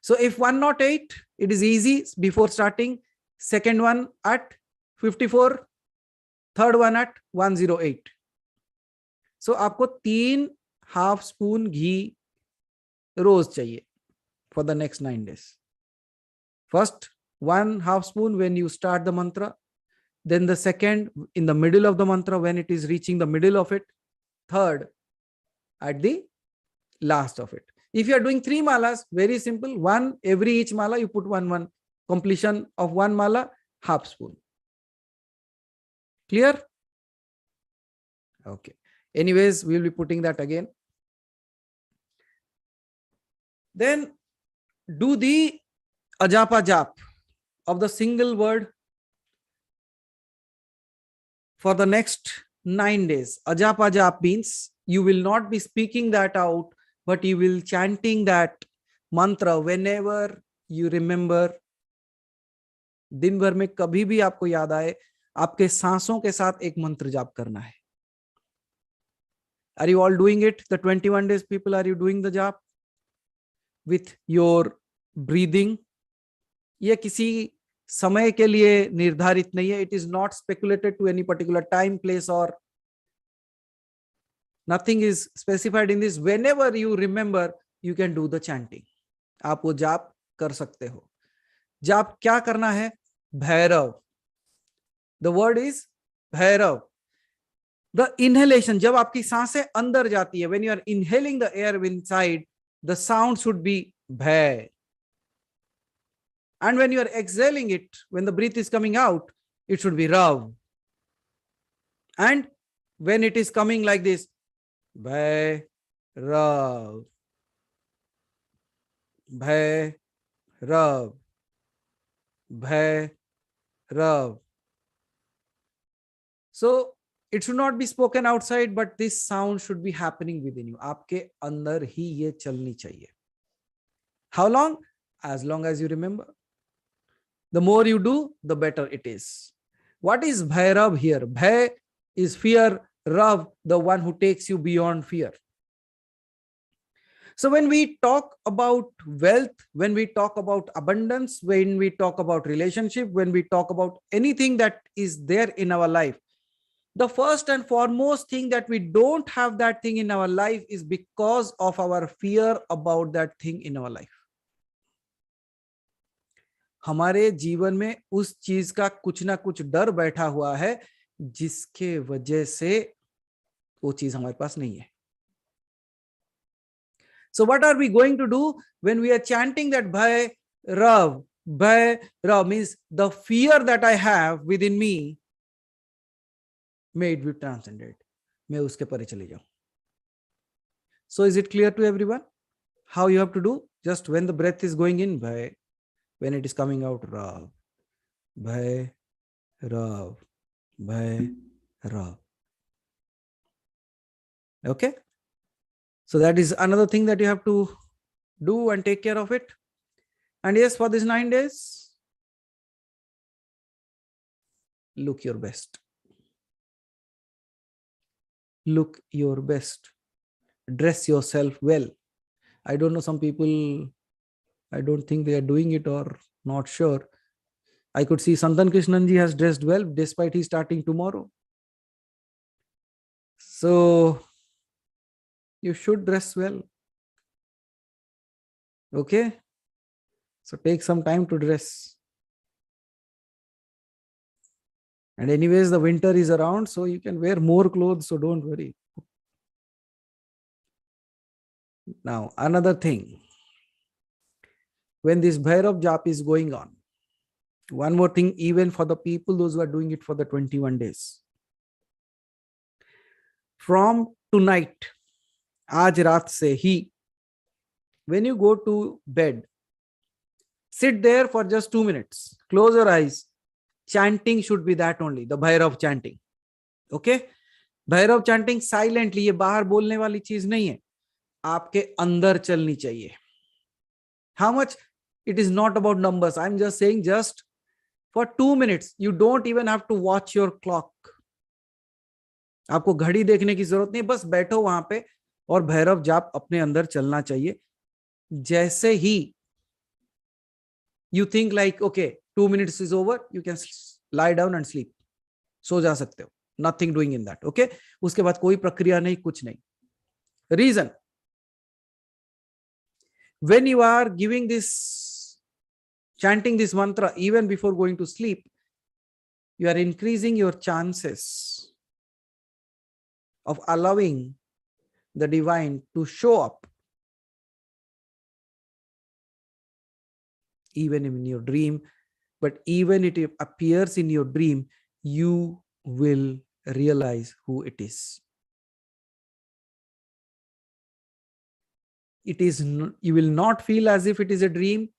So if 108, it is easy before starting. Second one at 54, third one at 108. So आपको 3 half spoon ghee रोज चाहिए for the next 9 days. First, 1 half spoon when you start the mantra. Then the second in the middle of the mantra when it is reaching the middle of it. Third at the last of it. If you are doing 3 malas, very simple. One every each mala you put one. Completion of 1 mala, half spoon. Clear? Okay. Anyways, we will be putting that again. Then do the ajapa jap of the single word for the next 9 days. Ajapa jap means you will not be speaking that out, but you will chanting that mantra whenever you remember. दिन भर में कभी भी आपको याद आए, आपके सांसों के साथ एक मंत्र जाप करना है. Are you all doing it? The 21 days people, are you doing the jap with your breathing? ये किसी समय के लिए निर्धारित नहीं है. It is not speculated to any particular time, place, or nothing is specified in this. Whenever you remember, you can do the chanting. आप वो जाप कर सकते हो. जाप क्या करना है? Bhairav. The word is Bhairav. The inhalation, जब आपकी सांसें अंदर जाती है, when you are inhaling the air inside, the sound should be bhai. And when you are exhaling it, when the breath is coming out, it should be rav. And when it is coming like this, bhai, rav, bhai, rav, bhai, rav. So it should not be spoken outside, but this sound should be happening within you. आपके अंदर ही ये चलनी चाहिए. How long? As long as you remember. The more you do, the better it is. What is Bhairav here? Bhai is fear, Rav, the one who takes you beyond fear. So when we talk about wealth, when we talk about abundance, when we talk about relationship, when we talk about anything that is there in our life, the first and foremost thing that we don't have that thing in our life is because of our fear about that thing in our life. हमारे जीवन में उस चीज का कुछ ना कुछ डर बैठा हुआ है जिसके वजह से वो चीज हमारे पास नहीं है. So what are we going to do when we are chanting that Bhai Rav means the fear that I have within me, may it be transcended. मैं उसके परे चले जाऊं. So is it clear to everyone how you have to do? Just when the breath is going in, Bhai, when it is coming out, Rav, Bhai, Rav, Bhai, Rav. Okay? So that is another thing that you have to do and take care of it. And yes, for these 9 days, look your best. Look your best. Dress yourself well. I don't know, some people, I don't think they are doing it or not sure. I could see Santan Krishnanji has dressed well despite he starting tomorrow. So you should dress well. Okay. So take some time to dress. And anyways, the winter is around, so you can wear more clothes, so don't worry. Now, another thing. When this Bhairav jap is going on, one more thing, even for the people, those who are doing it for the 21 days. From tonight, aaj raat se hi, when you go to bed, sit there for just 2 minutes. Close your eyes. Chanting should be that only, the Bhairav chanting. Okay? Bhairav chanting silently, ये बाहर बोलने वाली चीज नहीं है, आपके अंदर चलनी चाहिए. How much? It is not about numbers. I'm just saying, just for 2 minutes. You don't even have to watch your clock. आपको घड़ी देखने की जरूरत नहीं, बस बैठो वहां पे और भैरव जाप अपने अंदर चलना चाहिए. जैसे ही you think like, okay, 2 minutes is over, you can lie down and sleep. सो जा सकते हो. Nothing doing in that. Okay? उसके बाद कोई प्रक्रिया नहीं, कुछ नहीं. Reason. When you are giving this, chanting this mantra, even before going to sleep, you are increasing your chances of allowing the divine to show up even in your dream. But even if it appears in your dream, you will realize who it is. It is, you will not feel as if it is a dream.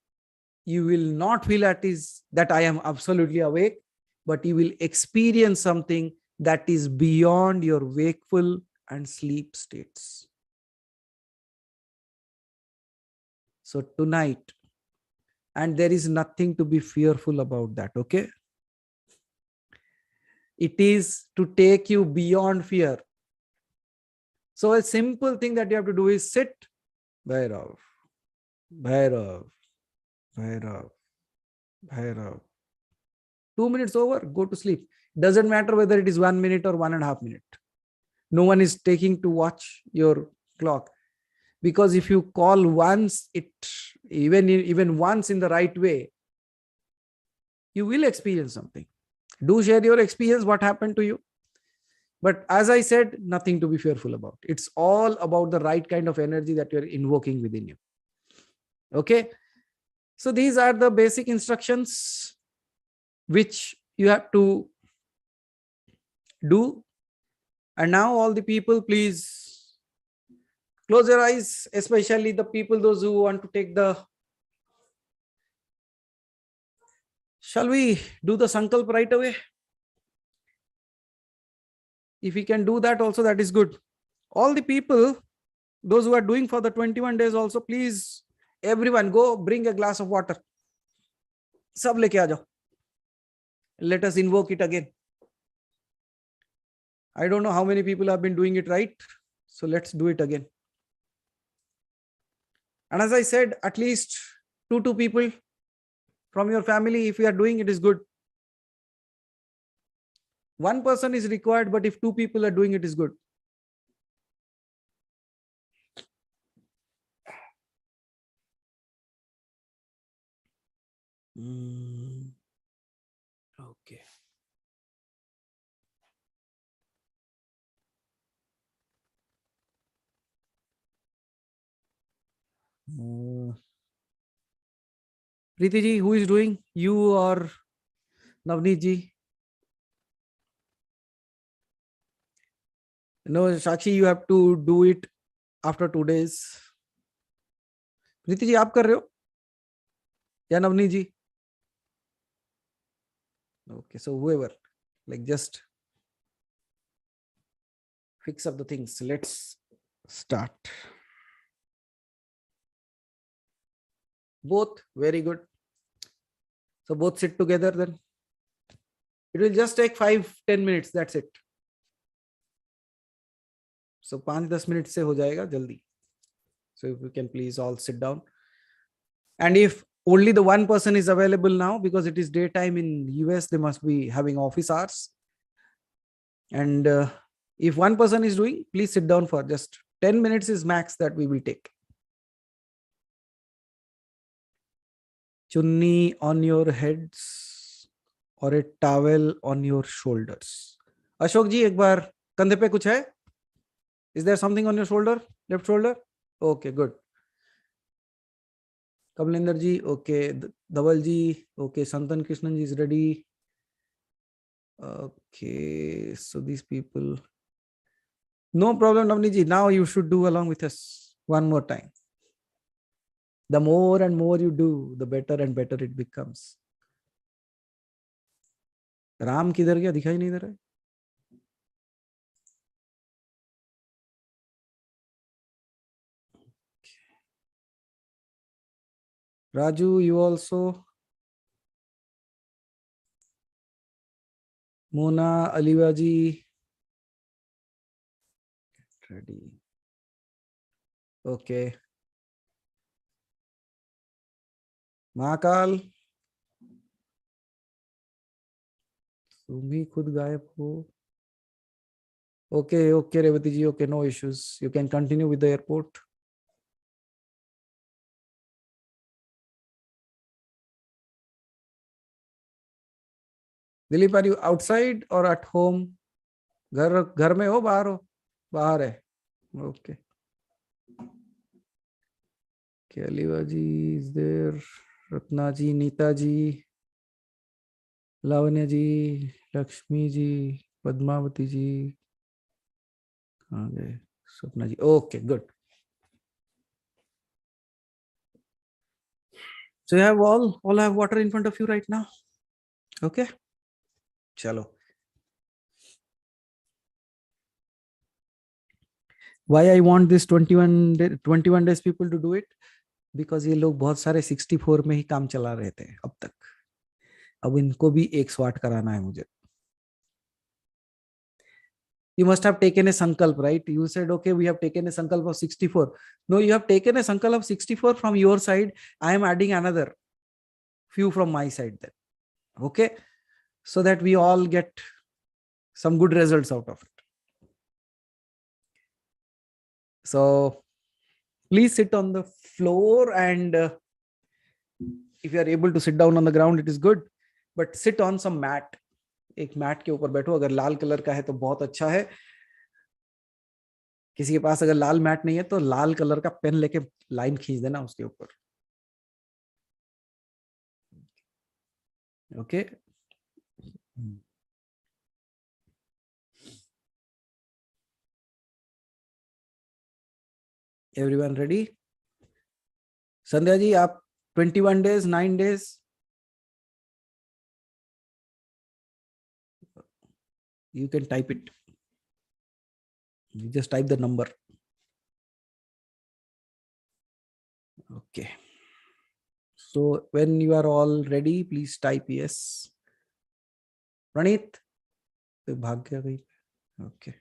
You will not feel that I am absolutely awake, but you will experience something that is beyond your wakeful and sleep states. So tonight, and there is nothing to be fearful about that, okay? It is to take you beyond fear. So a simple thing that you have to do is sit, Bhairav, Bhairav, Bhairav, Bhairav. 2 minutes over, go to sleep. Doesn't matter whether it is 1 minute or 1.5 minutes. No one is taking to watch your clock. Because if you call once, even once in the right way, you will experience something. Do share your experience, what happened to you. But as I said, nothing to be fearful about. It's all about the right kind of energy that you're invoking within you. Okay. So these are the basic instructions which you have to do. And now all the people, please close your eyes, especially the people, those who want to take the... Shall we do the sankalp right away? If we can do that also, that is good. All the people, those who are doing for the 21 days also, please, everyone go bring a glass of water. Sab leke aa jao. Let us invoke it again. I don't know how many people have been doing it right. So let's do it again. And as I said, at least two people from your family, if you are doing it, is good. One person is required, but if 2 people are doing it, is good. Okay. Preeti ji, who is doing? You or Navneet ji? No, Sakshi, you have to do it after 2 days. Preeti ji, aap kar rahe ho? Ya Navneet ji? Okay, so whoever, like, just fix up the things. Let's start. Both, very good. So both sit together then. It will just take 5-10 minutes. That's it. So 5-10 minutes se ho jayega jaldi. So if you can please all sit down. And if only the one person is available now, because it is daytime in US, they must be having office hours. And If one person is doing, please sit down for just 10 minutes is max that we will take. Chunni on your heads or a towel on your shoulders. Ashok ji, एक बार कंधे पे कुछ है? Is there something on your shoulder? Left shoulder? Okay, good. Kamlender ji, okay. Dhaval ji, okay. Santan Krishnan ji is ready. Okay, so these people. No problem, Navni ji. Now you should do along with us one more time. The more and more you do, the better and better it becomes. Ram किधर गया? दिखाई नहीं दे रहा है. Raju, you also. Mona, Aliva ji. Ready. Okay. Mahakal, तुम ही खुद गायब हो. Okay, okay, Revati ji. Okay, no issues. You can continue with the airport. Dilip, are you outside or at home? घर में हो, बाहर हो? बाहर है. Okay. Aliva ji is there. Ratna ji, Neeta ji, Lavanya ji, Lakshmi ji, Padmavati ji. Okay, Swapna ji. Okay, good. So you have all have water in front of you right now. Okay. Chalo. Why I want this 21 days people to do it? Because ये लोग बहुत सारे 64 में ही काम चला रहे थे अब तक. अब इनको भी 108 कराना है मुझे. You must have taken a sankalp, right? You said, okay, we have taken a sankalp of 64. No, you have taken a sankalp of 64 from your side. I am adding another few from my side then. Okay. So that we all get some good results out of it. So please sit on the floor, and if you are able to sit down on the ground, it is good. But sit on some mat. एक mat के ऊपर बैठो. अगर लाल colour का है तो बहुत अच्छा है. किसी के पास अगर लाल मैट नहीं है तो लाल कलर का पेन लेके लाइन खींच देना उसके ऊपर. Okay. Everyone ready? Sandhya ji, आप 21 days, 9 days. You can type it. You just type the number. Okay. So when you are all ready, please type yes. Pranit, भाग गया कहीं. Okay.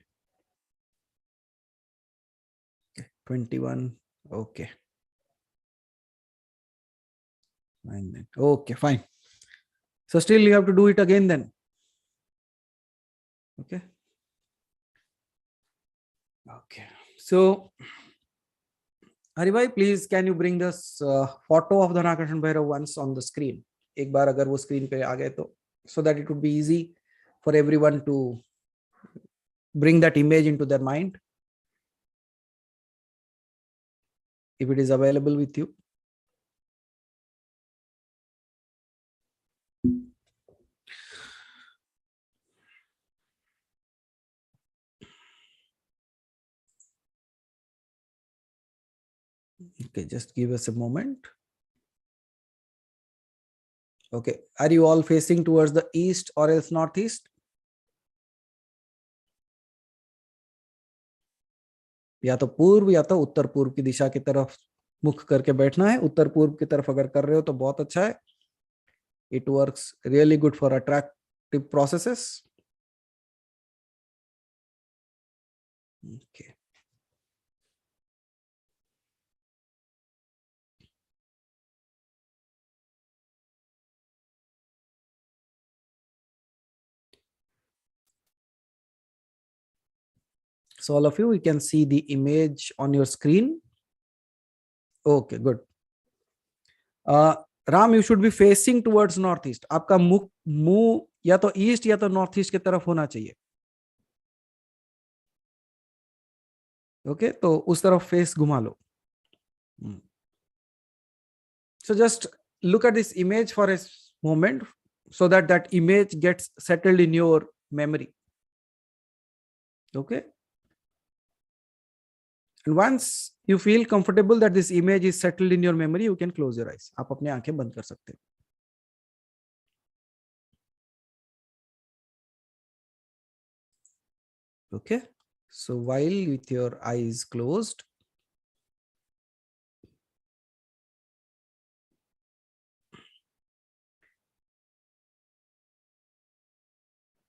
Okay. 21. Okay. 9. Okay, fine. So still you have to do it again then. Okay. Okay. So Haribhai, please can you bring this photo of the Swaranakarshan Bhairav once on the screen? एक बार अगर वो screen पे आ गए तो, so that it would be easy for everyone to bring that image into their mind. If it is available with you. Okay, just give us a moment. Okay, are you all facing towards the east or else northeast? या तो पूर्व या तो उत्तर पूर्व की दिशा की तरफ मुख करके बैठना है. उत्तर पूर्व की तरफ अगर कर रहे हो तो बहुत अच्छा है. It works really good for attractive processes. Okay. So all of you can see the image on your screen. Okay, good. Ram, you should be facing towards northeast. आपका मुंह या तो ईस्ट या तो नॉर्थ ईस्ट की तरफ होना चाहिए. ओके, तो उस तरफ फेस घुमा लो. So just look at this image for a moment so that that image gets settled in your memory. Okay. And once you feel comfortable that this image is settled in your memory, you can close your eyes. आप अपने आंखें बंद कर सकते हैं. Okay. So while with your eyes closed,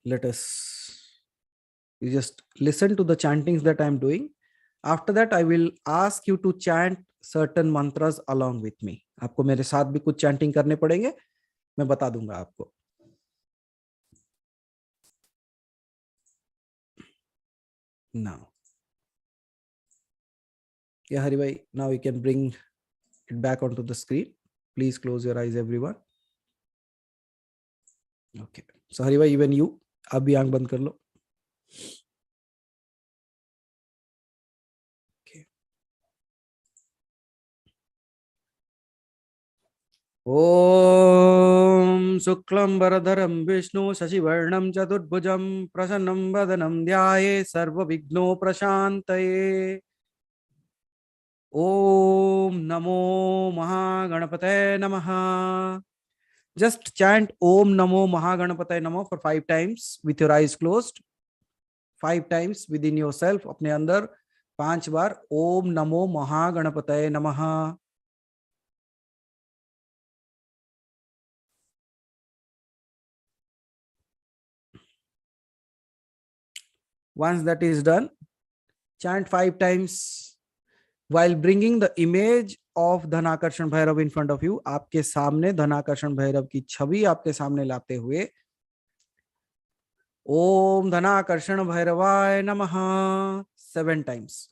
let us, you just listen to the chantings that I am doing. After that, I will ask you to chant certain mantras along with me. आपको मेरे साथ भी कुछ chanting करने पड़ेंगे, मैं बता दूंगा आपको. Now, yeah, Hari bhai, now you can bring it back onto the screen. Please close your eyes, everyone. Okay. So Hari bhai, even you, आप भी आंख बंद कर लो. ॐ शुक्लं वरदरं विष्णु शशिवर्णं चतुर्भुजं प्रसन्नं वदनं ध्याये सर्वविघ्नोपशान्तये. ॐ नमो महागणपतये नमः. Just chant Om Namo Mahaganapatai Namo for 5 times with your eyes closed. 5 times within yourself. अपने अंदर 5 बार Om Namo Mahaganapatai Namaha. Once that is done, chant 5 times while bringing the image of Dhanakarshan Bhairav in front of you. आपके सामने धनाकर्षण भैरव की छवि आपके सामने लाते हुए ओम धनाकर्षण भैरवाय नमः 7 times.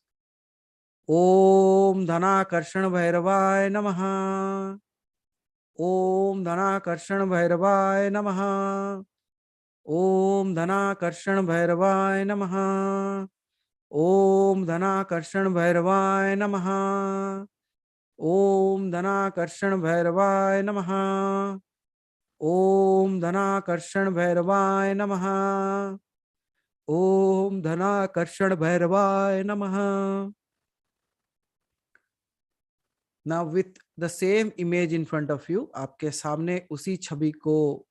ओम धनाकर्षण भैरवाय नमः. ओम धनाकर्षण भैरवाय नमः. ओम धनाकर्षण भैरवाय नमः. ओम धनाकर्षण भैरवाय नमः. ओम धनाकर्षण भैरवाय नमः. ओम धनाकर्षण भैरवाय नमः. ओम धनाकर्षण भैरवाय नमः. Now with the same image in front of you, आपके सामने उसी छवि को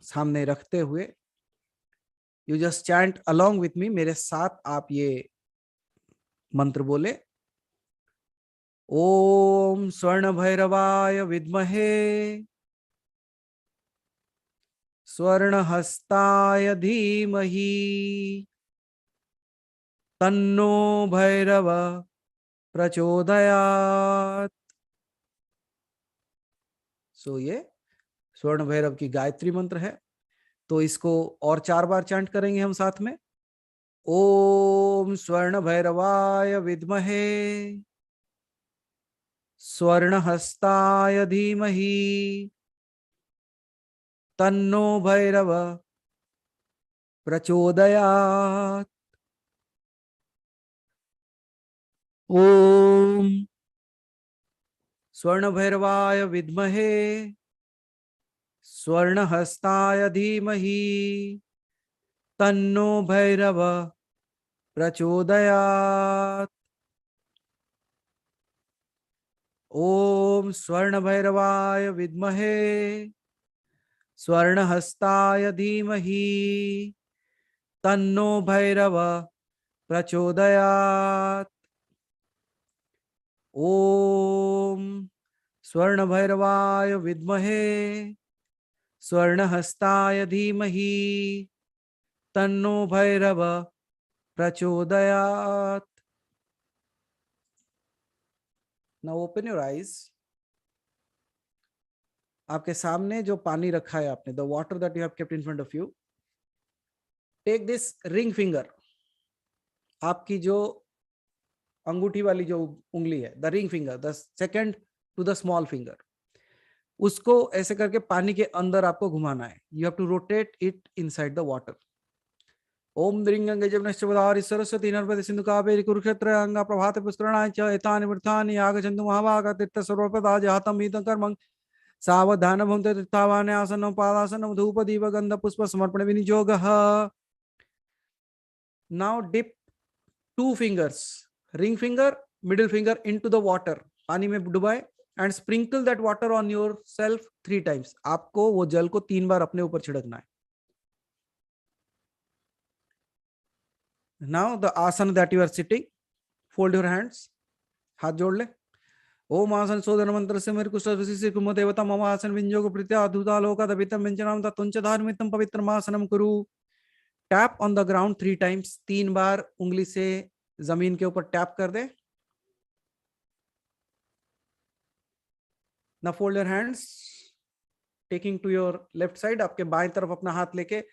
सामने रखते हुए you just chant along with me. मेरे साथ आप ये मंत्र बोले. ओम स्वर्ण भैरवाय विद्महे स्वर्ण हस्ताय धीमहि तन्नो भैरव प्रचोदयात्. सो ये स्वर्ण भैरव की गायत्री मंत्र है, तो इसको और 4 बार चैंट करेंगे हम साथ में. ओम स्वर्ण भैरवाय विद्महे स्वर्ण हस्ताय धीमहि तन्नो भैरव प्रचोदयात्. ओम स्वर्ण भैरवाय विद्महे स्वर्ण हस्ताय धीमहि तन्नो भैरव प्रचोदयात्. ओम स्वर्ण भैरवाय विद्महे स्वर्ण हस्ताय धीमहि तन्नो भैरव प्रचोदयात्. ओम स्वर्ण भैरवाय विद्महे स्वर्ण हस्ताय धीमहि तन्नो भैरव प्रचोदयात्. Now open your eyes. आपके सामने जो पानी रखा है आपने, the water that you have kept in front of you, take this ring finger. आपकी जो अंगूठी वाली जो उंगली है, the ring finger, the second to the small finger, उसको ऐसे करके पानी के अंदर आपको घुमाना है. You have to rotate it inside the water. ओम द्रिंगंगे जमनश्चवदारि सरस्वती नर्मदे सिंधु कावेरी कुरुक्षेत्र गंगा प्रभाते पुष्करणाय च एतानि वृथानि आगच्छन्तु महाभागा तीर्थ सर्वप्रदा जातम् इदं कर्मं सावधान भवन्तु तीर्थावाने आसनं पादासनं धूप दीप गंध पुष्प समर्पण विनियोगः. Now dip 2 fingers, ring finger, middle finger into the water, पानी में डुबाए and sprinkle that water on yourself 3 times. आपको वो जल को 3 बार अपने ऊपर छिड़कना है. Now the asana that you are sitting, fold your hands, हाथ जोड़ ले. ओम आसन शोधन मंत्र से मेरे कुछ कुम देवता मम आसन विंजोग प्रीत्या अद्भुता लोका दवितम व्यंजनम तत्तुंच धार्मितम पवित्रम आसनम कुरु. Tap on the ground 3 times, 3 बार उंगली से जमीन के ऊपर टैप कर दे. Now fold your hands, taking to your left side, आपके बाएं तरफ अपना हाथ लेके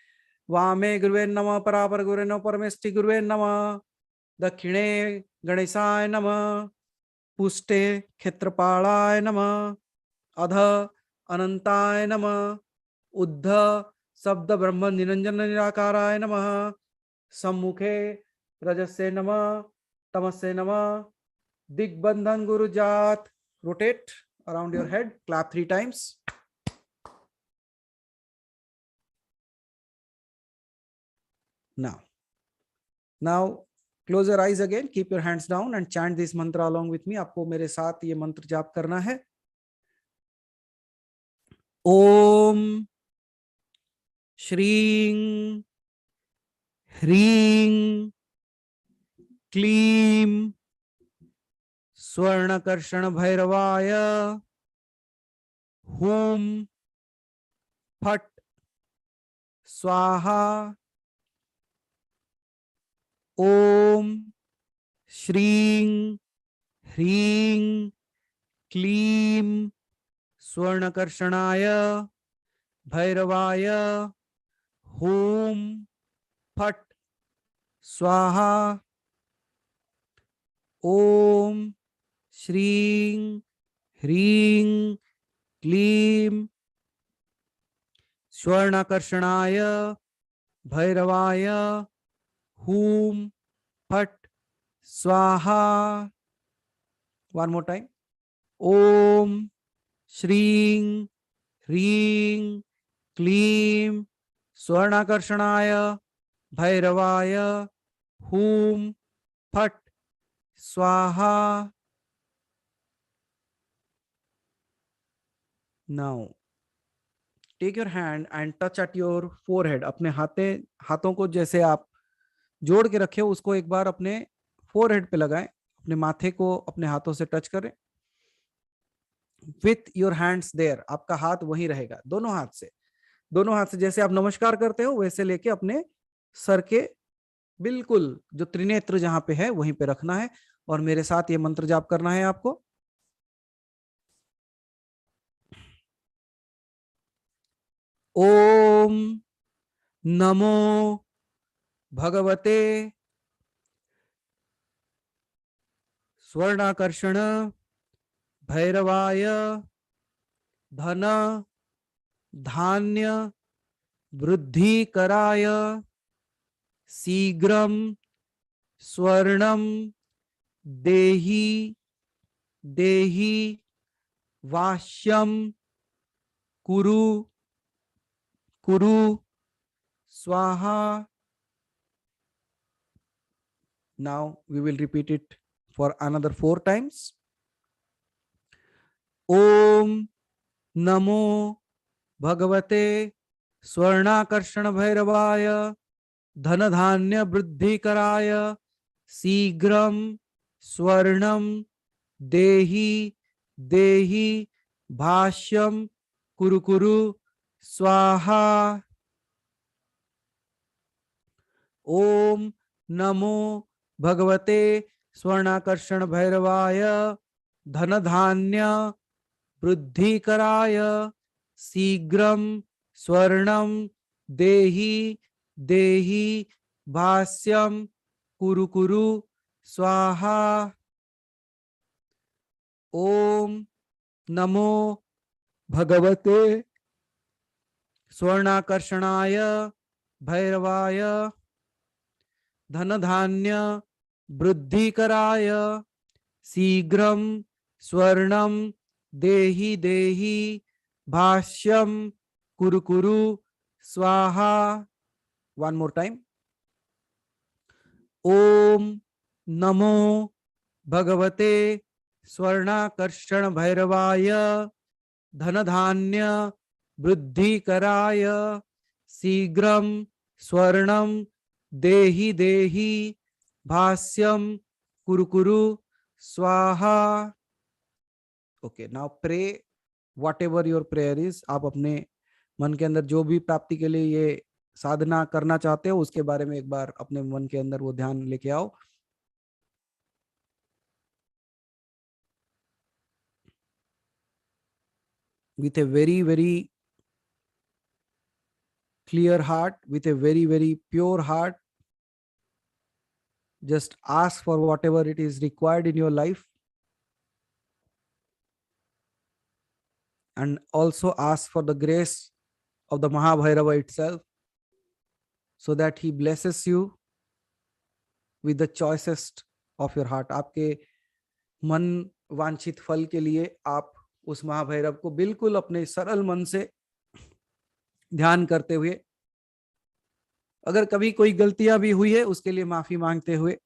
वामे गुरुवे नमः, परापर गुरुवे नमः, परमेष्टि गुरुवे नमः, दक्षिणे गणेशाय नमः, पुष्टे क्षेत्रपालाय नमः, अध अनंताय नमः, उद्ध शब्द ब्रह्म निरंजन निराकाराय नमः, सम्मुखे रजसे नमः, तमसे नमः, दिग्बंधन गुरुजात. Rotate around your head, clap 3 times. Now close your eyes again, keep your hands down and chant this mantra along with me. आपको मेरे साथ ये मंत्र जाप करना है. ओम श्रीं ह्रीं क्लीं स्वर्णकर्षण भैरवाय हूं फट स्वाहा. ओम श्रीं ह्रीं क्लीं स्वर्णकर्षणाय भैरवाय हूं फट स्वाहा. ओम श्रीं ह्रीं क्लीं स्वर्णाकर्षणाय भैरवाय हूं फट स्वाहा. One more time. ओम श्रीं ह्रीं क्लीं स्वर्णाकर्षणाय भैरवाय हूं फट स्वाहा. Now take your hand and touch at your forehead. अपने हाथों को जैसे आप जोड़ के रखे हो उसको एक बार अपने फोरहेड पे लगाएं. अपने माथे को अपने हाथों से टच करें. विथ योर हैंड्स देयर, आपका हाथ वहीं रहेगा. दोनों हाथ से जैसे आप नमस्कार करते हो वैसे लेके अपने सर के बिल्कुल जो त्रिनेत्र जहां पे है वहीं पे रखना है और मेरे साथ ये मंत्र जाप करना है आपको. ओम नमो भगवते स्वर्णाकर्षण भैरवाय धन धान्य वृद्धिकराय शीघ्रं स्वर्णं देहि देहि वाश्यं कुरु कुरु स्वाहा. Now we will repeat it for another 4 times. Om Namo Bhagavate Swarnakarshana Bhairavaya Dhanadhanya Vriddhikaraya Sigram Swarnam Dehi Dehi Bhashyam Kuru Kuru Swaha. Om Namo Bhagavate Swarnakarshana Bhairavaya Dhanadhanya Vriddhikaraya Sigram Swarnam Dehi Dehi Bhasyam कुरु कुरु स्वाहा। ओम नमो भगवते स्वर्णाकर्षणाय भैरवाय धन धान्य वृद्धिकराय शीघ्रं स्वर्णं देहि देहि भाष्यं कुरु कुरु स्वाहा। One more time. ओम नमो भगवते स्वर्णाकर्षण भैरवाय धन धान्य वृद्धिकराय शीघ्रं स्वर्णं देहि देहि भाष्यं कुरु कुरु स्वाहा। Okay, now pray whatever your prayer is. आप अपने मन के अंदर जो भी प्राप्ति के लिए ये साधना करना चाहते हो उसके बारे में एक बार अपने मन के अंदर वो ध्यान लेके आओ। with a very clear heart, with a very pure heart, just ask for whatever it is required in your life, and also ask for the grace of the Mahabhairava itself, so that he blesses you with the choicest of your heart. आपके मन वांछित फल के लिए आप उस महाभैरव को बिल्कुल अपने सरल मन से ध्यान करते हुए, अगर कभी कोई गलतियां भी हुई है उसके लिए माफी मांगते हुए,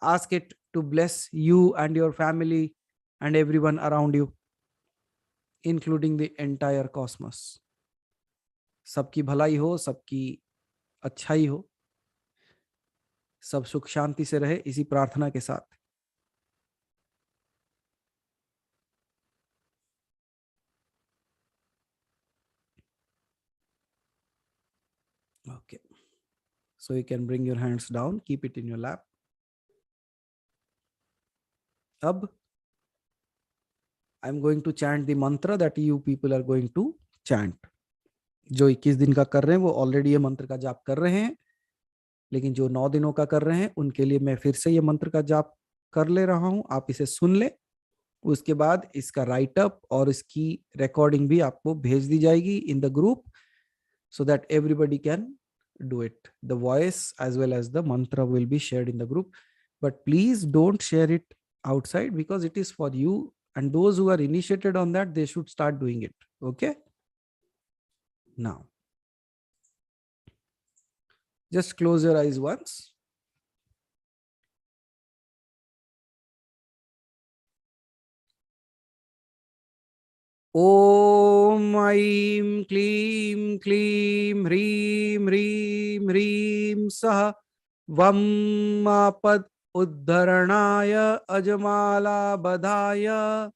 ask it to bless you and your family and everyone around you, including the entire cosmos. सबकी भलाई हो, सबकी अच्छाई हो, सब सुख शांति से रहे, इसी प्रार्थना के साथ। Okay, so you can bring your hands down, keep it in your lap. अब I'm going to chant the mantra that you people are going to chant. जो 21 दिन का कर रहे हैं वो ऑलरेडी ये मंत्र का जाप कर रहे हैं, लेकिन जो 9 दिनों का कर रहे हैं उनके लिए मैं फिर से ये मंत्र का जाप कर ले रहा हूं। आप इसे सुन ले, उसके बाद इसका राइट अप और इसकी रिकॉर्डिंग भी आपको भेज दी जाएगी in the group, so that everybody can do it. The voice as well as the mantra will be shared in the group, but please don't share it outside because it is for you, and those who are initiated on that, they should start doing it. Okay, now just close your eyes once. Om Aim Klim Klim Hrim Hrim Hrim Sah Vam Apad Uddharanaya Ajmala Badhaya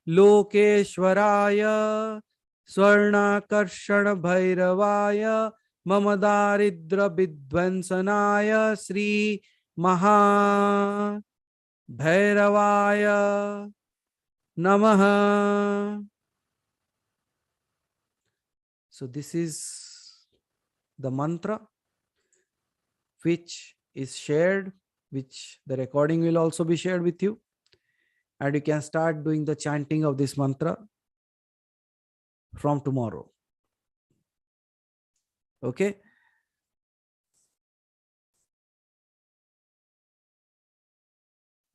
Lokeshwaraya Swarnakarshan Bhairavaya Mamadaridra Vidvansanaya Sri Maha Bhairavaya Namaha. So this is the mantra which is shared, which the recording will also be shared with you, and you can start doing the chanting of this mantra from tomorrow. Okay.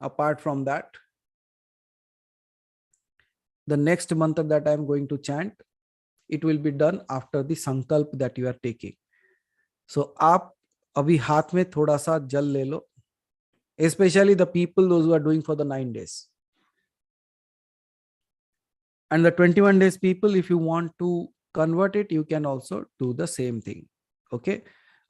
Apart from that, the next mantra that I am going to chant, it will be done after the sankalp that you are taking. So आप अभी हाथ में थोड़ा सा जल ले लो, especially the people those who are doing for the 9 days, and the 21 days people, if you want to convert it, you can also do the same thing. Okay,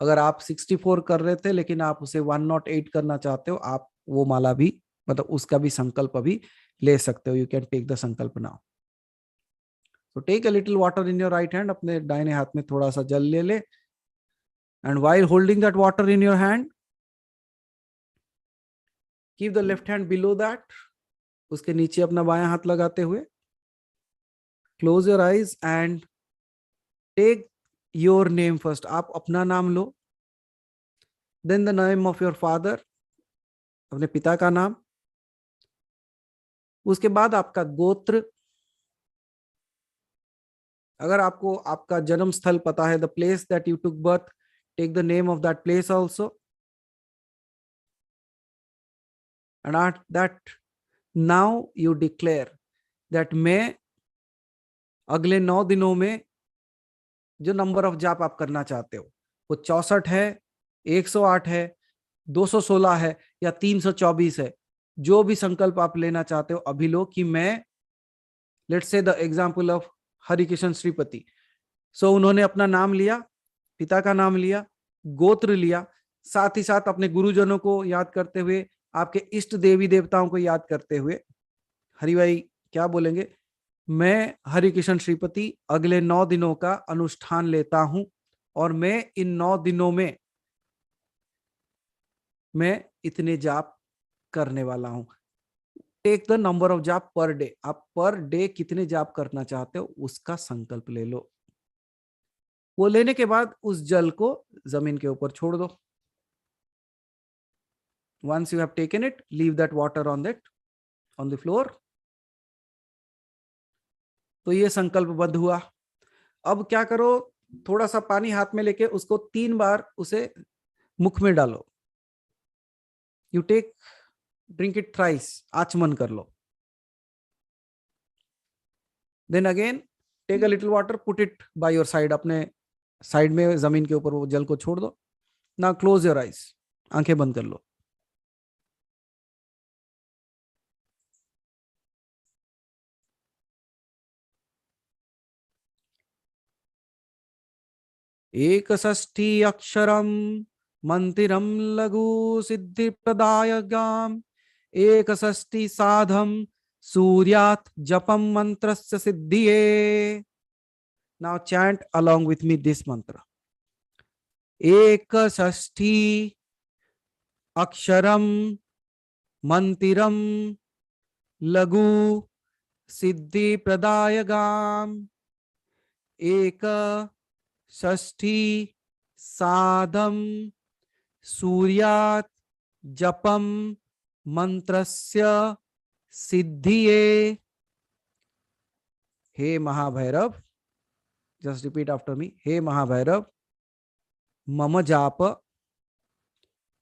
अगर आप 64 कर रहे थे लेकिन आप उसे 108 करना चाहते हो, आप वो माला भी, मतलब उसका भी संकल्प अभी ले सकते हो. You can take the संकल्प now. So take a little water in your right hand. अपने दाहिने हाथ में थोड़ा सा जल ले ले, and while holding that water in your hand, keep the left hand below that. उसके नीचे अपना बायां हाथ लगाते हुए close your eyes and take your name first. आप अपना नाम लो, then the name of your father, अपने पिता का नाम, उसके बाद आपका गोत्र, अगर आपको आपका जन्म स्थल पता है, the place that you took birth, take the name of that place also, and at that now you declare that मैं अगले 9 दिनों में जो नंबर ऑफ जाप आप करना चाहते हो, वो 64 है, 108 है, 216 है या 324 है, जो भी संकल्प आप लेना चाहते हो अभी लो कि मैं, let's say the example of Harikishan Shripati, so उन्होंने अपना नाम लिया, पिता का नाम लिया, गोत्र लिया, साथ ही साथ अपने गुरुजनों को याद करते हुए, आपके इष्ट देवी देवताओं को याद करते हुए हरि भाई क्या बोलेंगे, मैं हरिकिशन श्रीपति अगले 9 दिनों का अनुष्ठान लेता हूं और मैं इन 9 दिनों में मैं इतने जाप करने वाला हूं। टेक द नंबर ऑफ जाप पर डे, आप पर डे कितने जाप करना चाहते हो उसका संकल्प ले लो। वो लेने के बाद उस जल को जमीन के ऊपर छोड़ दो। Once you have taken it, leave that water on the floor. तो ये संकल्प बद्ध हुआ। अब क्या करो, थोड़ा सा पानी हाथ में लेके उसको 3 बार उसे मुख में डालो। You take, drink it thrice, आचमन कर लो। Then again take a little water, put it by your side, अपने साइड में जमीन के ऊपर वो जल को छोड़ दो। नाउ क्लोज योर आइज, आंखें बंद कर लो। एकषष्ठी अक्षरम मंतिरम लघु सिद्धि प्रदायगाम, एकषष्ठी साधम सूर्यात जपम मंत्रस्य सिद्धिये। Now chant along with me this mantra, एकषष्ठी अक्षरम मंतिरम लघु सिद्धि प्रदायगाम, एक षष्ठी साधम सूर्यात जपम मंत्रस्य सिद्धिये। हे Mahabhairava, just repeat after me, हे महाभैरव, मम जाप,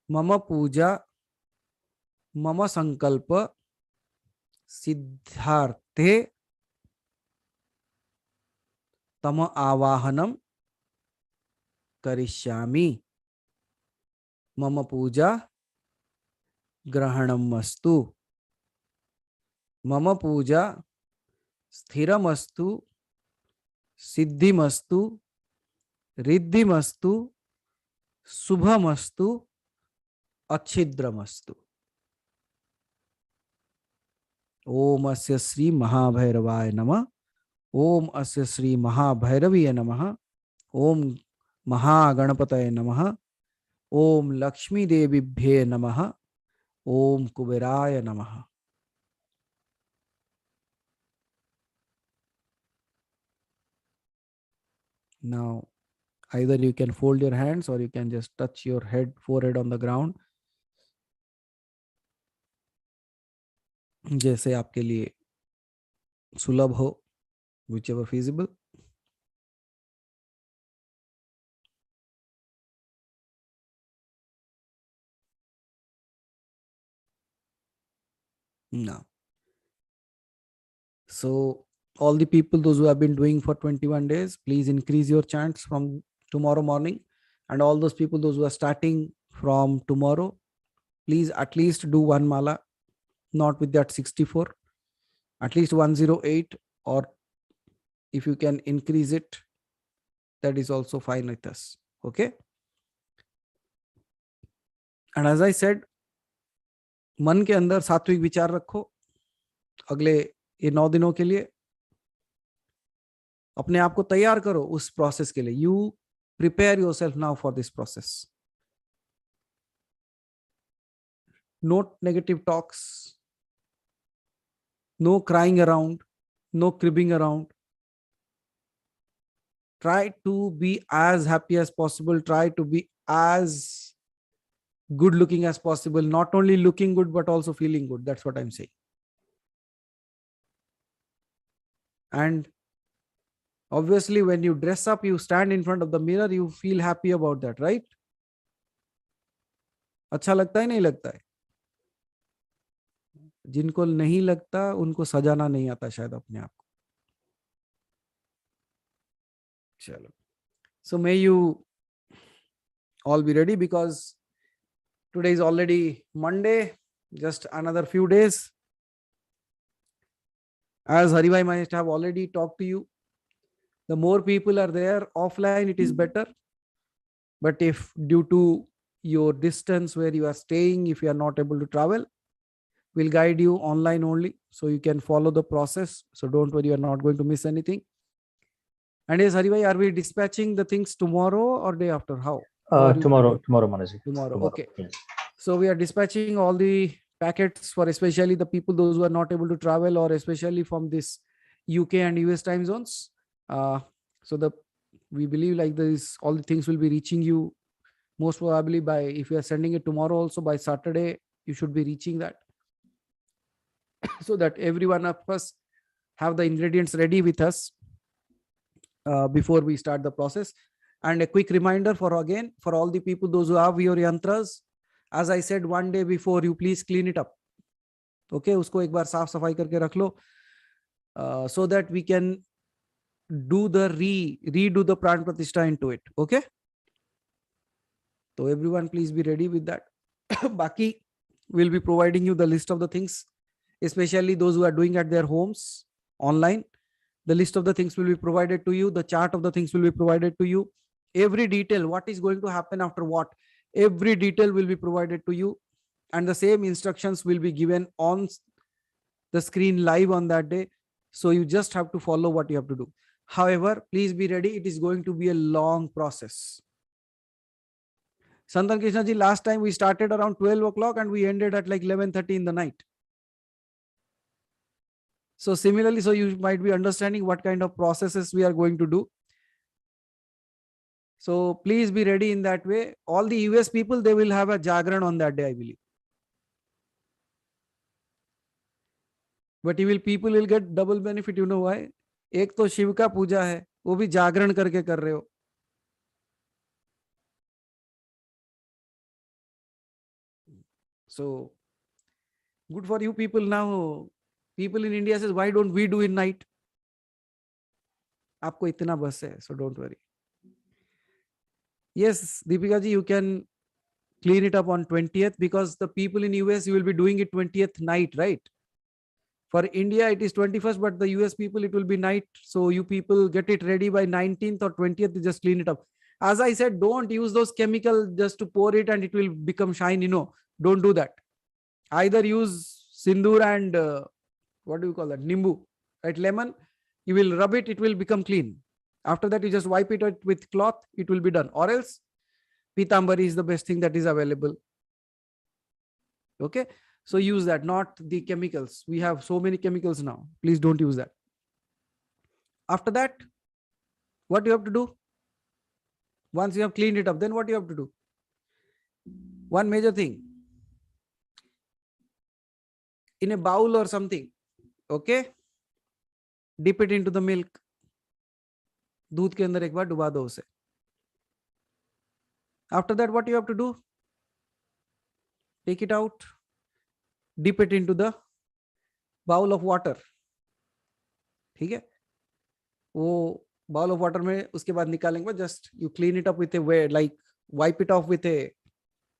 मम पूजा, मम संकल्प सिद्धार्थे तम आवाहनम करिष्यामि। मम पूजा ग्रहणमस्तु, मम पूजा स्थिरमस्तु, सिद्धिमस्तु, रिद्धिमस्तु, शुभमस्तु, अच्छिद्रमस्तु। ओम अस्य श्री महाभैरवाय नमः, ओम अस्य श्री महाभैरवीय नमः, ओम महागणपतये नमः, ओम लक्ष्मी देवीभ्ये नमः, ओम कुबेराय नमः। Now either you can fold your hands or you can just touch your forehead on the ground, जैसे आपके लिए सुलभ हो, whichever feasible. Now, so all the people, those who have been doing for 21 days, please increase your chants from tomorrow morning. And all those people, those who are starting from tomorrow, please at least do one mala, not with that 64, at least 108, or if you can increase it, that is also fine with us. Okay. And as I said, मन के अंदर सात्विक विचार रखो। अगले ये 9 दिनों के लिए अपने आप को तैयार करो उस प्रोसेस के लिए। You prepare yourself now for this process. No negative talks, no crying around, no cribbing around. Try to be as happy as possible. Try to be as good looking as possible, not only looking good but also feeling good. That's what I'm saying. And obviously when you dress up, you stand in front of the mirror, you feel happy about that, right? अच्छा लगता है नहीं लगता है? जिनको नहीं लगता उनको सजाना नहीं आता शायद अपने आप को. चलो. So may you all be ready, because today is already Monday, just another few days. As Haribhai might have already talked to you, the more people are there offline, it is better. But if due to your distance where you are staying, if you are not able to travel, we'll guide you online only, so you can follow the process. So don't worry, you are not going to miss anything. And yes, Haribhai, are we dispatching the things tomorrow or day after? How? Tomorrow, Manaji. Tomorrow. Okay. Yes. So we are dispatching all the packets for especially the people, those who are not able to travel, or especially from this UK and US time zones. We believe like this, all the things will be reaching you most probably by, if you are sending it tomorrow also, by Saturday, you should be reaching that. So that every one of us have the ingredients ready with us before we start the process. And a quick reminder for all the people, those who have your yantras, as I said one day before, you please clean it up. Okay, usko ek baar saaf safai karke rakh lo, so that we can do the redo the pran pratishtha into it. Okay, so everyone please be ready with that. Baki will be providing you the list of the things, especially those who are doing at their homes online. The list of the things will be provided to you. The chart of the things will be provided to you. Every detail, what is going to happen after what, every detail will be provided to you. And the same instructions will be given on the screen live on that day. So you just have to follow what you have to do. However, please be ready. It is going to be a long process. Santan Krishna ji, last time we started around 12 o'clock and we ended at like 11:30 in the night. So similarly, so you might be understanding what kind of processes we are going to do. So please be ready in that way. All the US people, they will have a jagran on that day, I believe. But people will get double benefit. You know why? एक तो शिव का पूजा है, वो भी जागरण करके कर रहे हो. So good for you people. Now people in India says, why don't we do in night? आपको इतना बस है, so don't worry. Yes, Deepika ji, you can clean it up on 20th, because the people in US, you will be doing it 20th night, right? For India, it is 21st, but the US people, it will be night. So you people get it ready by 19th or 20th, you just clean it up. As I said, don't use those chemicals just to pour it and it will become shiny. No, don't do that. Either use sindoor and what do you call that? Nimbu, right? Lemon. You will rub it, it will become clean. After that, you just wipe it with cloth, it will be done. Or else, Pitambari is the best thing that is available. Okay, so use that, not the chemicals. We have so many chemicals now. Please don't use that. After that, what you have to do? Once you have cleaned it up, then what you have to do? One major thing. In a bowl or something, okay? Dip it into the milk. दूध के अंदर एक बार डुबा दो उसे. After that, what you have to do? Take it out, dip it into the bowl of water. ठीक है? वो bowl of water में उसके बाद निकालेंगे बाद just you clean it up with a way, like wipe it off with a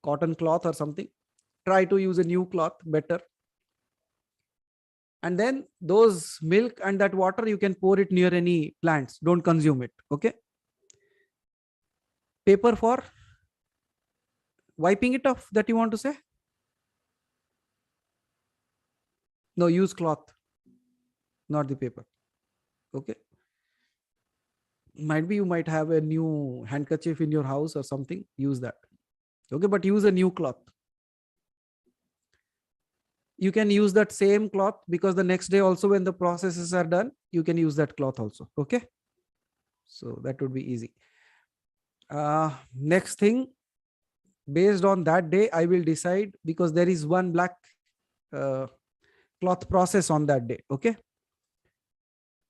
cotton cloth or something. Try to use a new cloth, better. And then those milk and that water, you can pour it near any plants. Don't consume it. Okay. Paper for wiping it off, that you want to say? No, use cloth, not the paper. Okay. Might be you might have a new handkerchief in your house or something. Use that. Okay. But use a new cloth. You can use that same cloth, because the next day also when the processes are done, you can use that cloth also. Okay. So that would be easy. Next thing, based on that day, I will decide, because there is one black cloth process on that day. Okay.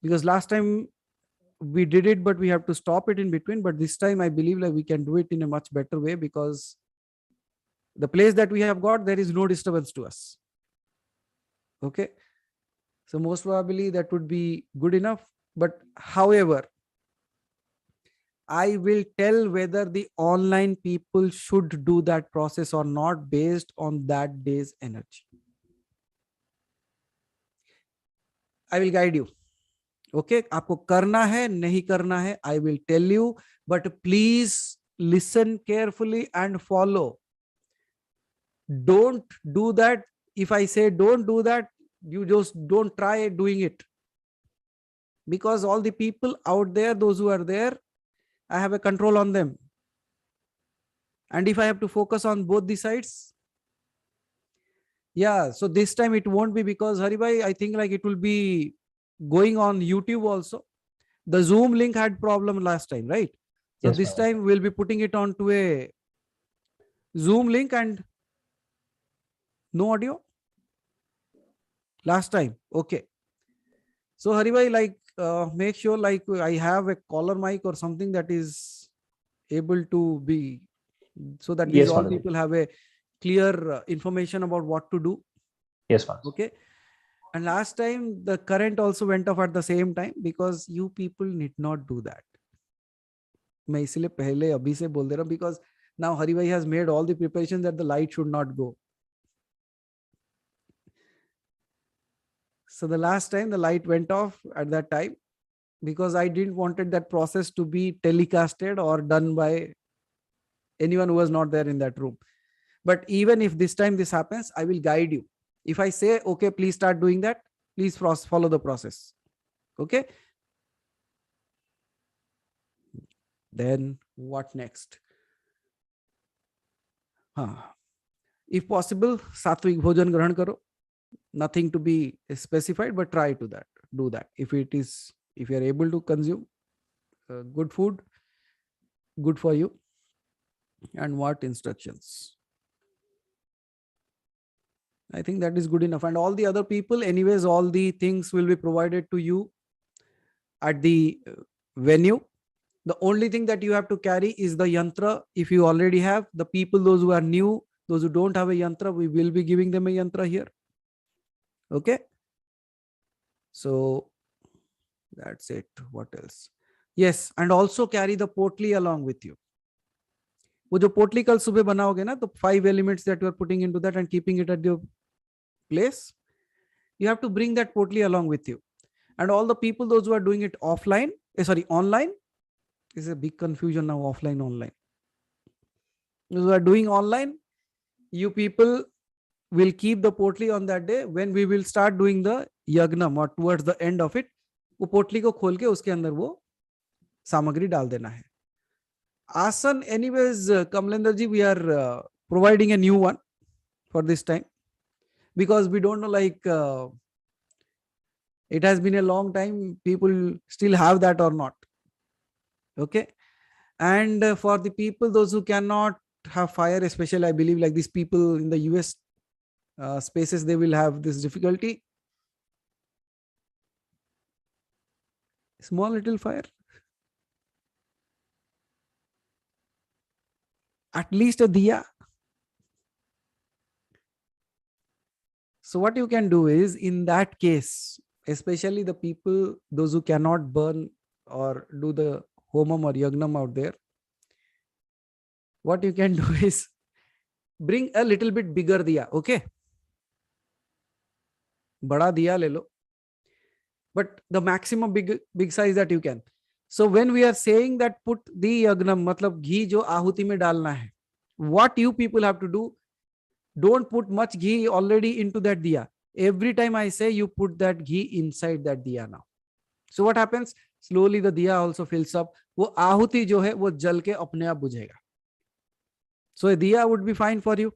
Because last time we did it, but we have to stop it in between. But this time I believe like we can do it in a much better way, because the place that we have got, there is no disturbance to us. Okay. So most probably that would be good enough. But however, I will tell whether the online people should do that process or not based on that day's energy. I will guide you. Okay, आपको करना है नहीं करना है, I will tell you, but please listen carefully and follow. Don't do that. If I say don't do that, you just don't try doing it. Because all the people out there, those who are there, I have a control on them. And if I have to focus on both the sides, yeah, so this time it won't be, because Haribhai, I think like it will be going on YouTube also. The Zoom link had problem last time, right? So Yes, this Manaji. time we'll be putting it onto a Zoom link and no audio. Last time, okay. So Haribhai, like make sure like I have a collar mic or something that is able to be, so that these Yes, all Manaji. people have a clear information about what to do. Yes, Manaji. Okay. And last time the current also went off at the same time, because you people need not do that. मैं इसलिए पहले अभी से बोल दे रहा हूं, because now Haribhai has made all the preparations that the light should not go. So the last time the light went off at that time, because I didn't wanted that process to be telecasted or done by anyone who was not there in that room. But even if this time this happens, I will guide you. If I say, okay, please start doing that, please follow the process. Okay. Then what next? If possible, सात्विक भोजन ग्रहण करो. Nothing to be specified, but try to do that. If you are able to consume good food, good for you. And what instructions? I think that is good enough. And all the other people, anyways, all the things will be provided to you at the venue. The only thing that you have to carry is the yantra. If you already have, the people, those who are new, those who don't have a yantra, we will be giving them a yantra here. Okay. So that's it. What else? Yes. And also carry the potli along with you. वो जो पोटली कल सुबह बनाओगे ना, तो 5 elements that you are putting into that and keeping it at your place, you have to bring that potli along with you. And all the people, those who are doing it offline, online, is a big confusion now, offline, online. Those who are doing online, you people will keep the potli on that day. When we will start doing the yagnam or towards the end of it, वो पोटली को खोल के उसके अंदर वो सामग्री डाल देना है. Asan, anyways, Kamlender ji, we are providing a new one for this time, because we don't know, like it has been a long time, people still have that or not. Okay. And for the people, those who cannot have fire, especially I believe like these people in the US spaces, they will have this difficulty. Small little fire. At least a diya. So what you can do is, in that case, especially the people, those who cannot burn or do the homam or yagnam out there, what you can do is bring a little bit bigger diya. Okay. Bada diya le lo. But the maximum big size that you can. So when we are saying that put the yagnam, matlab ghee jo ahuti mein dalna hai, what you people have to do, don't put much ghee already into that diya. Every time I say, you put that ghee inside that diya now. So what happens? Slowly the diya also fills up. वो आहुति जो है वो जल के अपने आप बुझेगा. So a diya would be fine for you.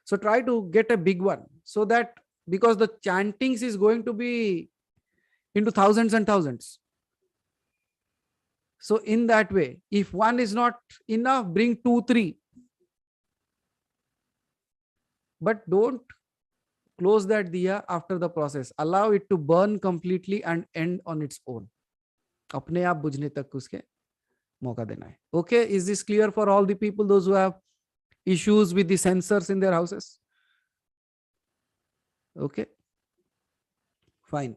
So try to get a big one, so that, because the chantings is going to be into thousands and thousands. So in that way, if one is not enough, bring 2, 3. but don't close that diya after the process. Allow it to burn completely and end on its own. अपने आप बुझने तक उसके मौका देना है. Okay, is this clear for all the people, those who have issues with the sensors in their houses? Okay, fine.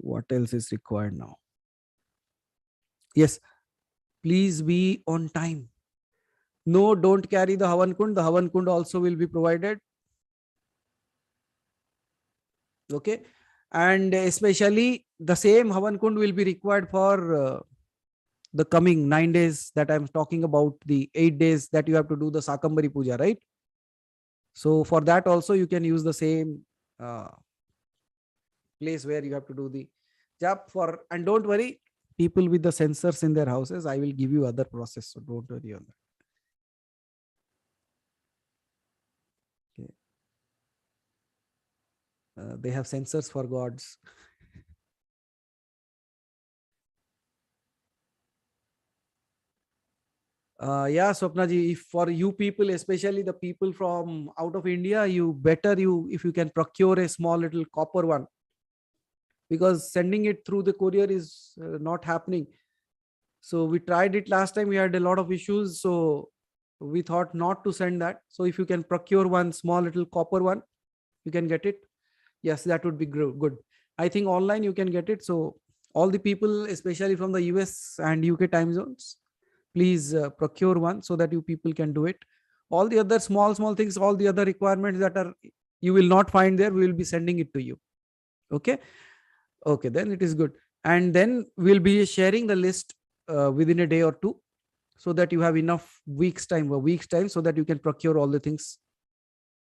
What else is required now? Yes, please be on time. No, don't carry the Havan Kund. The Havan Kund also will be provided. Okay, and especially the same Havan Kund will be required for the coming 9 days that I'm talking about, the 8 days that you have to do the Sakambari Puja, right? So for that also you can use the same place where you have to do the jap for. And don't worry, people with the sensors in their houses, I will give you other process, so don't worry on that. Okay. They have sensors for gods. Yeah, Swapna ji, if for you people, especially the people from out of India, if you can procure a small little copper one, because sending it through the courier is not happening. So we tried it last time, we had a lot of issues, so we thought not to send that. So if you can procure one small little copper one, you can get it. Yes, that would be good. I think online you can get it. So all the people, especially from the US and UK time zones, please procure one so that you people can do it. All the other small things, all the other requirements that are you will not find there, we will be sending it to you. Okay, then it is good. And then we'll be sharing the list within a day or two, so that you have enough weeks time so that you can procure all the things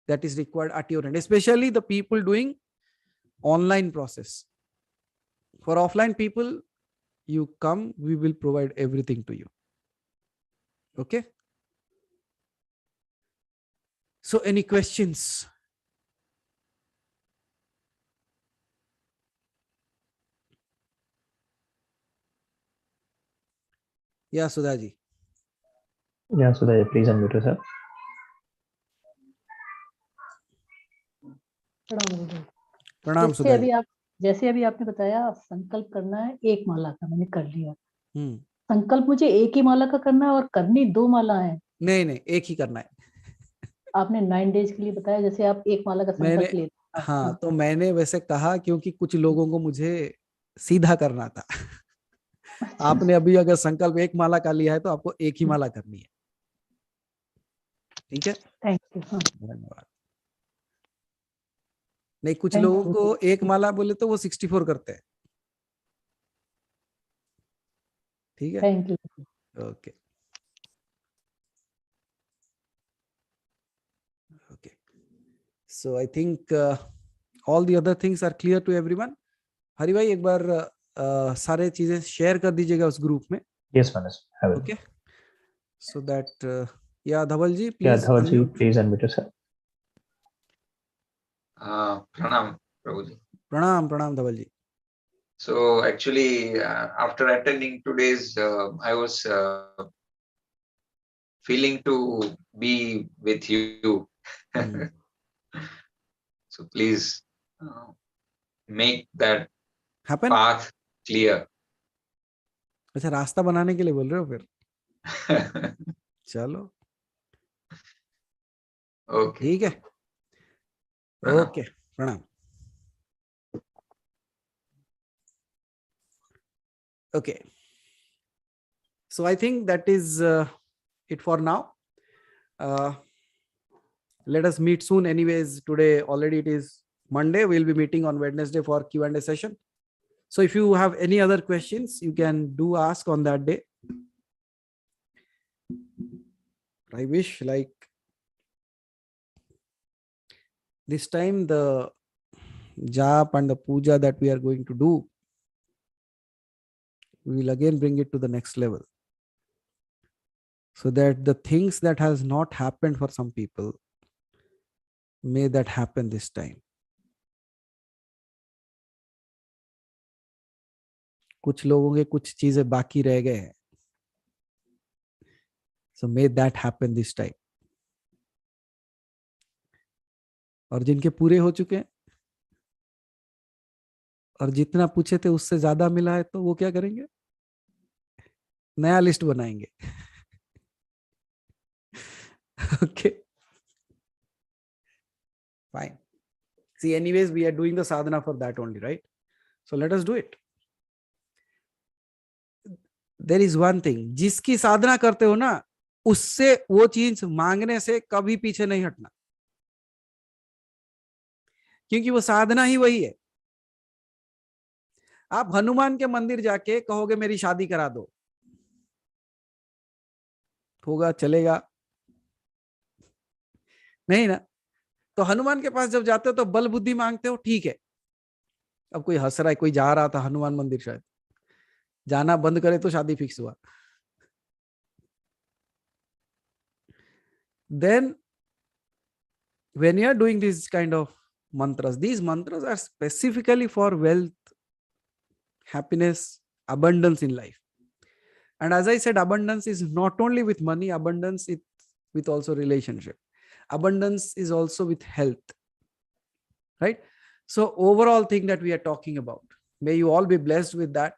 that is required at your end, especially the people doing online process. For offline people, you come, we will provide everything to you. Okay, so any questions? Yeah, Sudhaji. Yeah, Sudhir, please unmute yourself. प्रणाम जैसे सुधाजी. अभी आपने बताया संकल्प करना है एक माला का, मैंने कर लिया. हम्म. संकल्प मुझे एक ही माला का करना है और करनी 2 माला है? नहीं, एक ही करना है. आपने 9 डेज के लिए बताया, जैसे आप एक माला का संकल्प ले. हाँ, तो मैंने वैसे कहा क्योंकि कुछ लोगों को मुझे सीधा करना था. आपने अभी अगर संकल्प एक माला का लिया है तो आपको एक ही माला करनी है. ठीक है, थैंक यू. धन्यवाद. नहीं, कुछ लोगों को एक माला बोले तो वो 64 करते हैं. ठीक है, thank you. Okay. So I think all the other things are clear to everyone. Hari भाई एक बार सारे चीजें शेयर कर दीजिएगा उस ग्रुप में. Yes, Manas, I will. Okay, so that yeah, Dhaval ji, please. Yeah, Dhaval ji, please unmute yourself. Pranam, Prabhuji. Pranam, Dhaval ji. So actually, after attending today's, I was feeling to be with you. So please make that happen. Path clear. अच्छा, रास्ता बनाने के लिए बोल रहे हो फिर? चलो, ओके, ठीक है. ओके, प्रणाम. Okay, so I think that is it for now. Let us meet soon. Anyways, today already it is Monday. We'll be meeting on Wednesday for Q&A session. So if you have any other questions, you can do ask on that day. I wish like this time the jap and the puja that we are going to do, we will again bring it to the next level, so that the things that has not happened for some people, may that happen this time. कुछ लोगों के कुछ चीजें बाकी रह गए हैं, so may that happen this time. और जिनके पूरे हो चुके हैं और जितना पूछे थे उससे ज्यादा मिला है तो वो क्या करेंगे? नया लिस्ट बनाएंगे. Okay, fine. See, anyways, we are doing the sadhana for that only, right? So let us do it. There is one thing, जिसकी साधना करते हो ना, उससे वो चीज मांगने से कभी पीछे नहीं हटना, क्योंकि वो साधना ही वही है. आप हनुमान के मंदिर जाके कहोगे मेरी शादी करा दो, होगा? चलेगा? नहीं ना. तो हनुमान के पास जब जाते हो तो बल बुद्धि मांगते हो, ठीक है. अब कोई हंस रहा है, कोई जा रहा था हनुमान मंदिर, शायद जाना बंद करे तो शादी फिक्स हुआ. Then when you are doing this kind of mantras, these mantras are specifically for wealth, happiness, abundance in life. And as I said, abundance is not only with money, abundance is with also relationship. Abundance is also with health, right? So overall thing that we are talking about, may you all be blessed with that.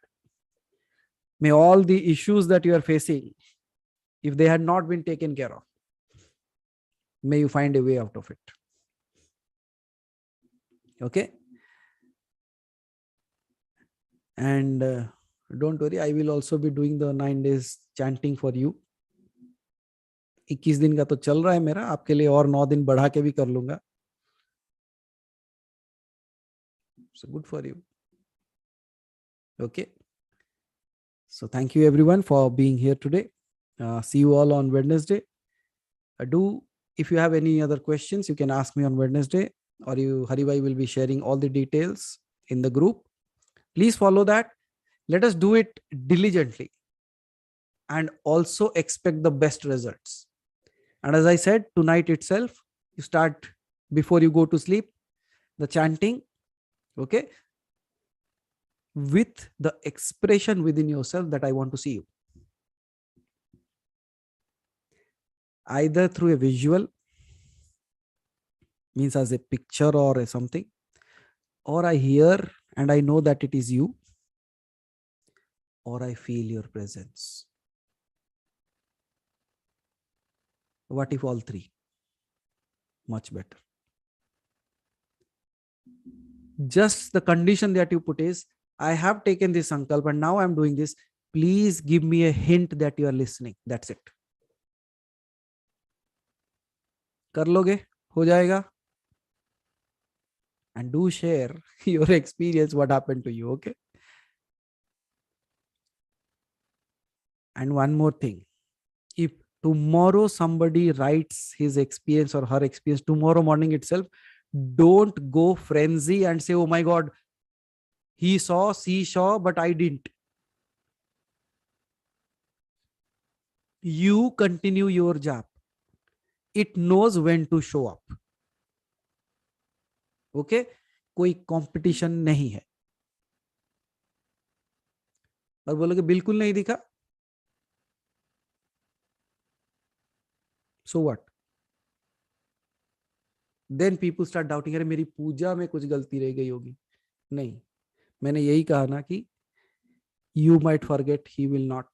May all the issues that you are facing, if they had not been taken care of, may you find a way out of it. Okay? And don't worry, I will also be doing the 9 days chanting for you. 21 दिन का तो चल रहा है मेरा, आपके लिए और 9 दिन बढ़ा के भी कर लूंगा. So good for you. Okay. So thank you everyone for being here today. See you all on Wednesday. If you have any other questions, you can ask me on Wednesday, or Haribhai will be sharing all the details in the group. Please follow that. Let us do it diligently and also expect the best results. And as I said, tonight itself, you start before you go to sleep, the chanting, okay, with the expression within yourself that I want to see you. Either through a visual, means as a picture or something, or I hear and I know that it is you, or I feel your presence. What if all three? Much better. Just the condition that you put is, I have taken this sankalp and now I'm doing this. Please give me a hint that you are listening. That's it. कर लोगे? हो जाएगा? And do share your experience, what happened to you, okay? And one more thing. If tomorrow somebody writes his experience or her experience tomorrow morning itself, don't go frenzy and say, oh my God, he saw, she saw, but I didn't. You continue your job. It knows when to show up. Okay? कोई competition नहीं है. और बोलोगे बिल्कुल नहीं दिखा, so what? Then people start doubting, अरे मेरी पूजा में कुछ गलती रह गई होगी. नहीं, मैंने यही कहा ना कि you might forget, he will not.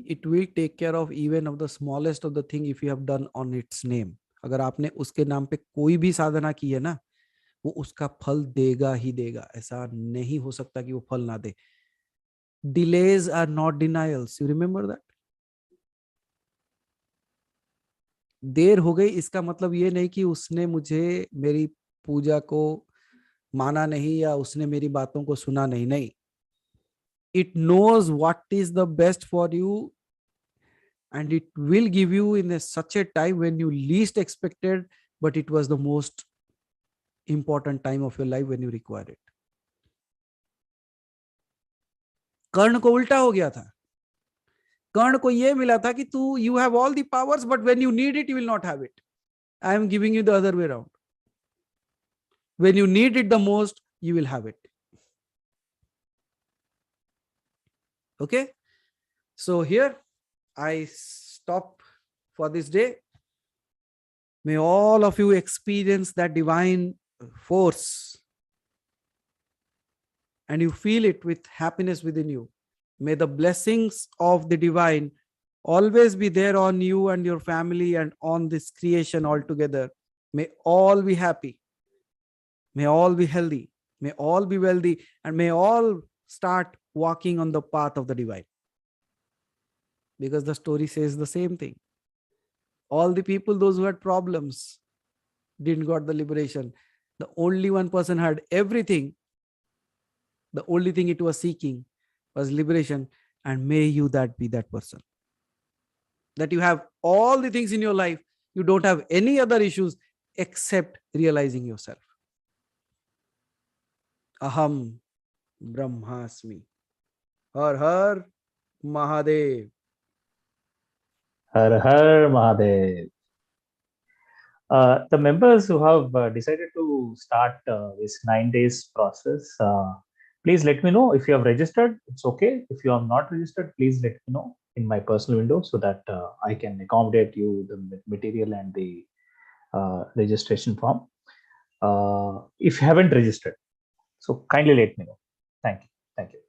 It will take care of even of the smallest of the thing if you have done on its name. अगर आपने उसके नाम पे कोई भी साधना की है ना, वो उसका फल देगा ही देगा. ऐसा नहीं हो सकता कि वो फल ना दे. Delays are not denials. You remember that? देर हो गई इसका मतलब ये नहीं कि उसने मुझे मेरी पूजा को माना नहीं या उसने मेरी बातों को सुना नहीं. नहीं. It knows what is the best for you, and it will give you in such a time when you least expected, but it was the most important time of your life when you require it. कर्ण को उल्टा हो गया था. कर्ण को ये मिला था कि तू you have all the powers, but when you need it, you will not have it. I am giving you the other way around. When you need it the most, you will have it. Okay? So here I stop for this day. May all of you experience that divine force and you feel it with happiness within you. May the blessings of the divine always be there on you and your family and on this creation altogether. May all be happy. May all be healthy. May all be wealthy. And may all start walking on the path of the divine. Because the story says the same thing. All the people, those who had problems, didn't got the liberation. The only one person had everything. The only thing it was seeking was liberation. And may you that be that person. That you have all the things in your life. You don't have any other issues except realizing yourself. Aham Brahmasmi. Har Har Mahadev. Har Har Mahadev. The members who have decided to start this 9 days process, please let me know. If you have registered, it's okay. If you have not registered, please let me know in my personal window so that I can accommodate you the material and the registration form. If you haven't registered, so kindly let me know. Thank you. Thank you.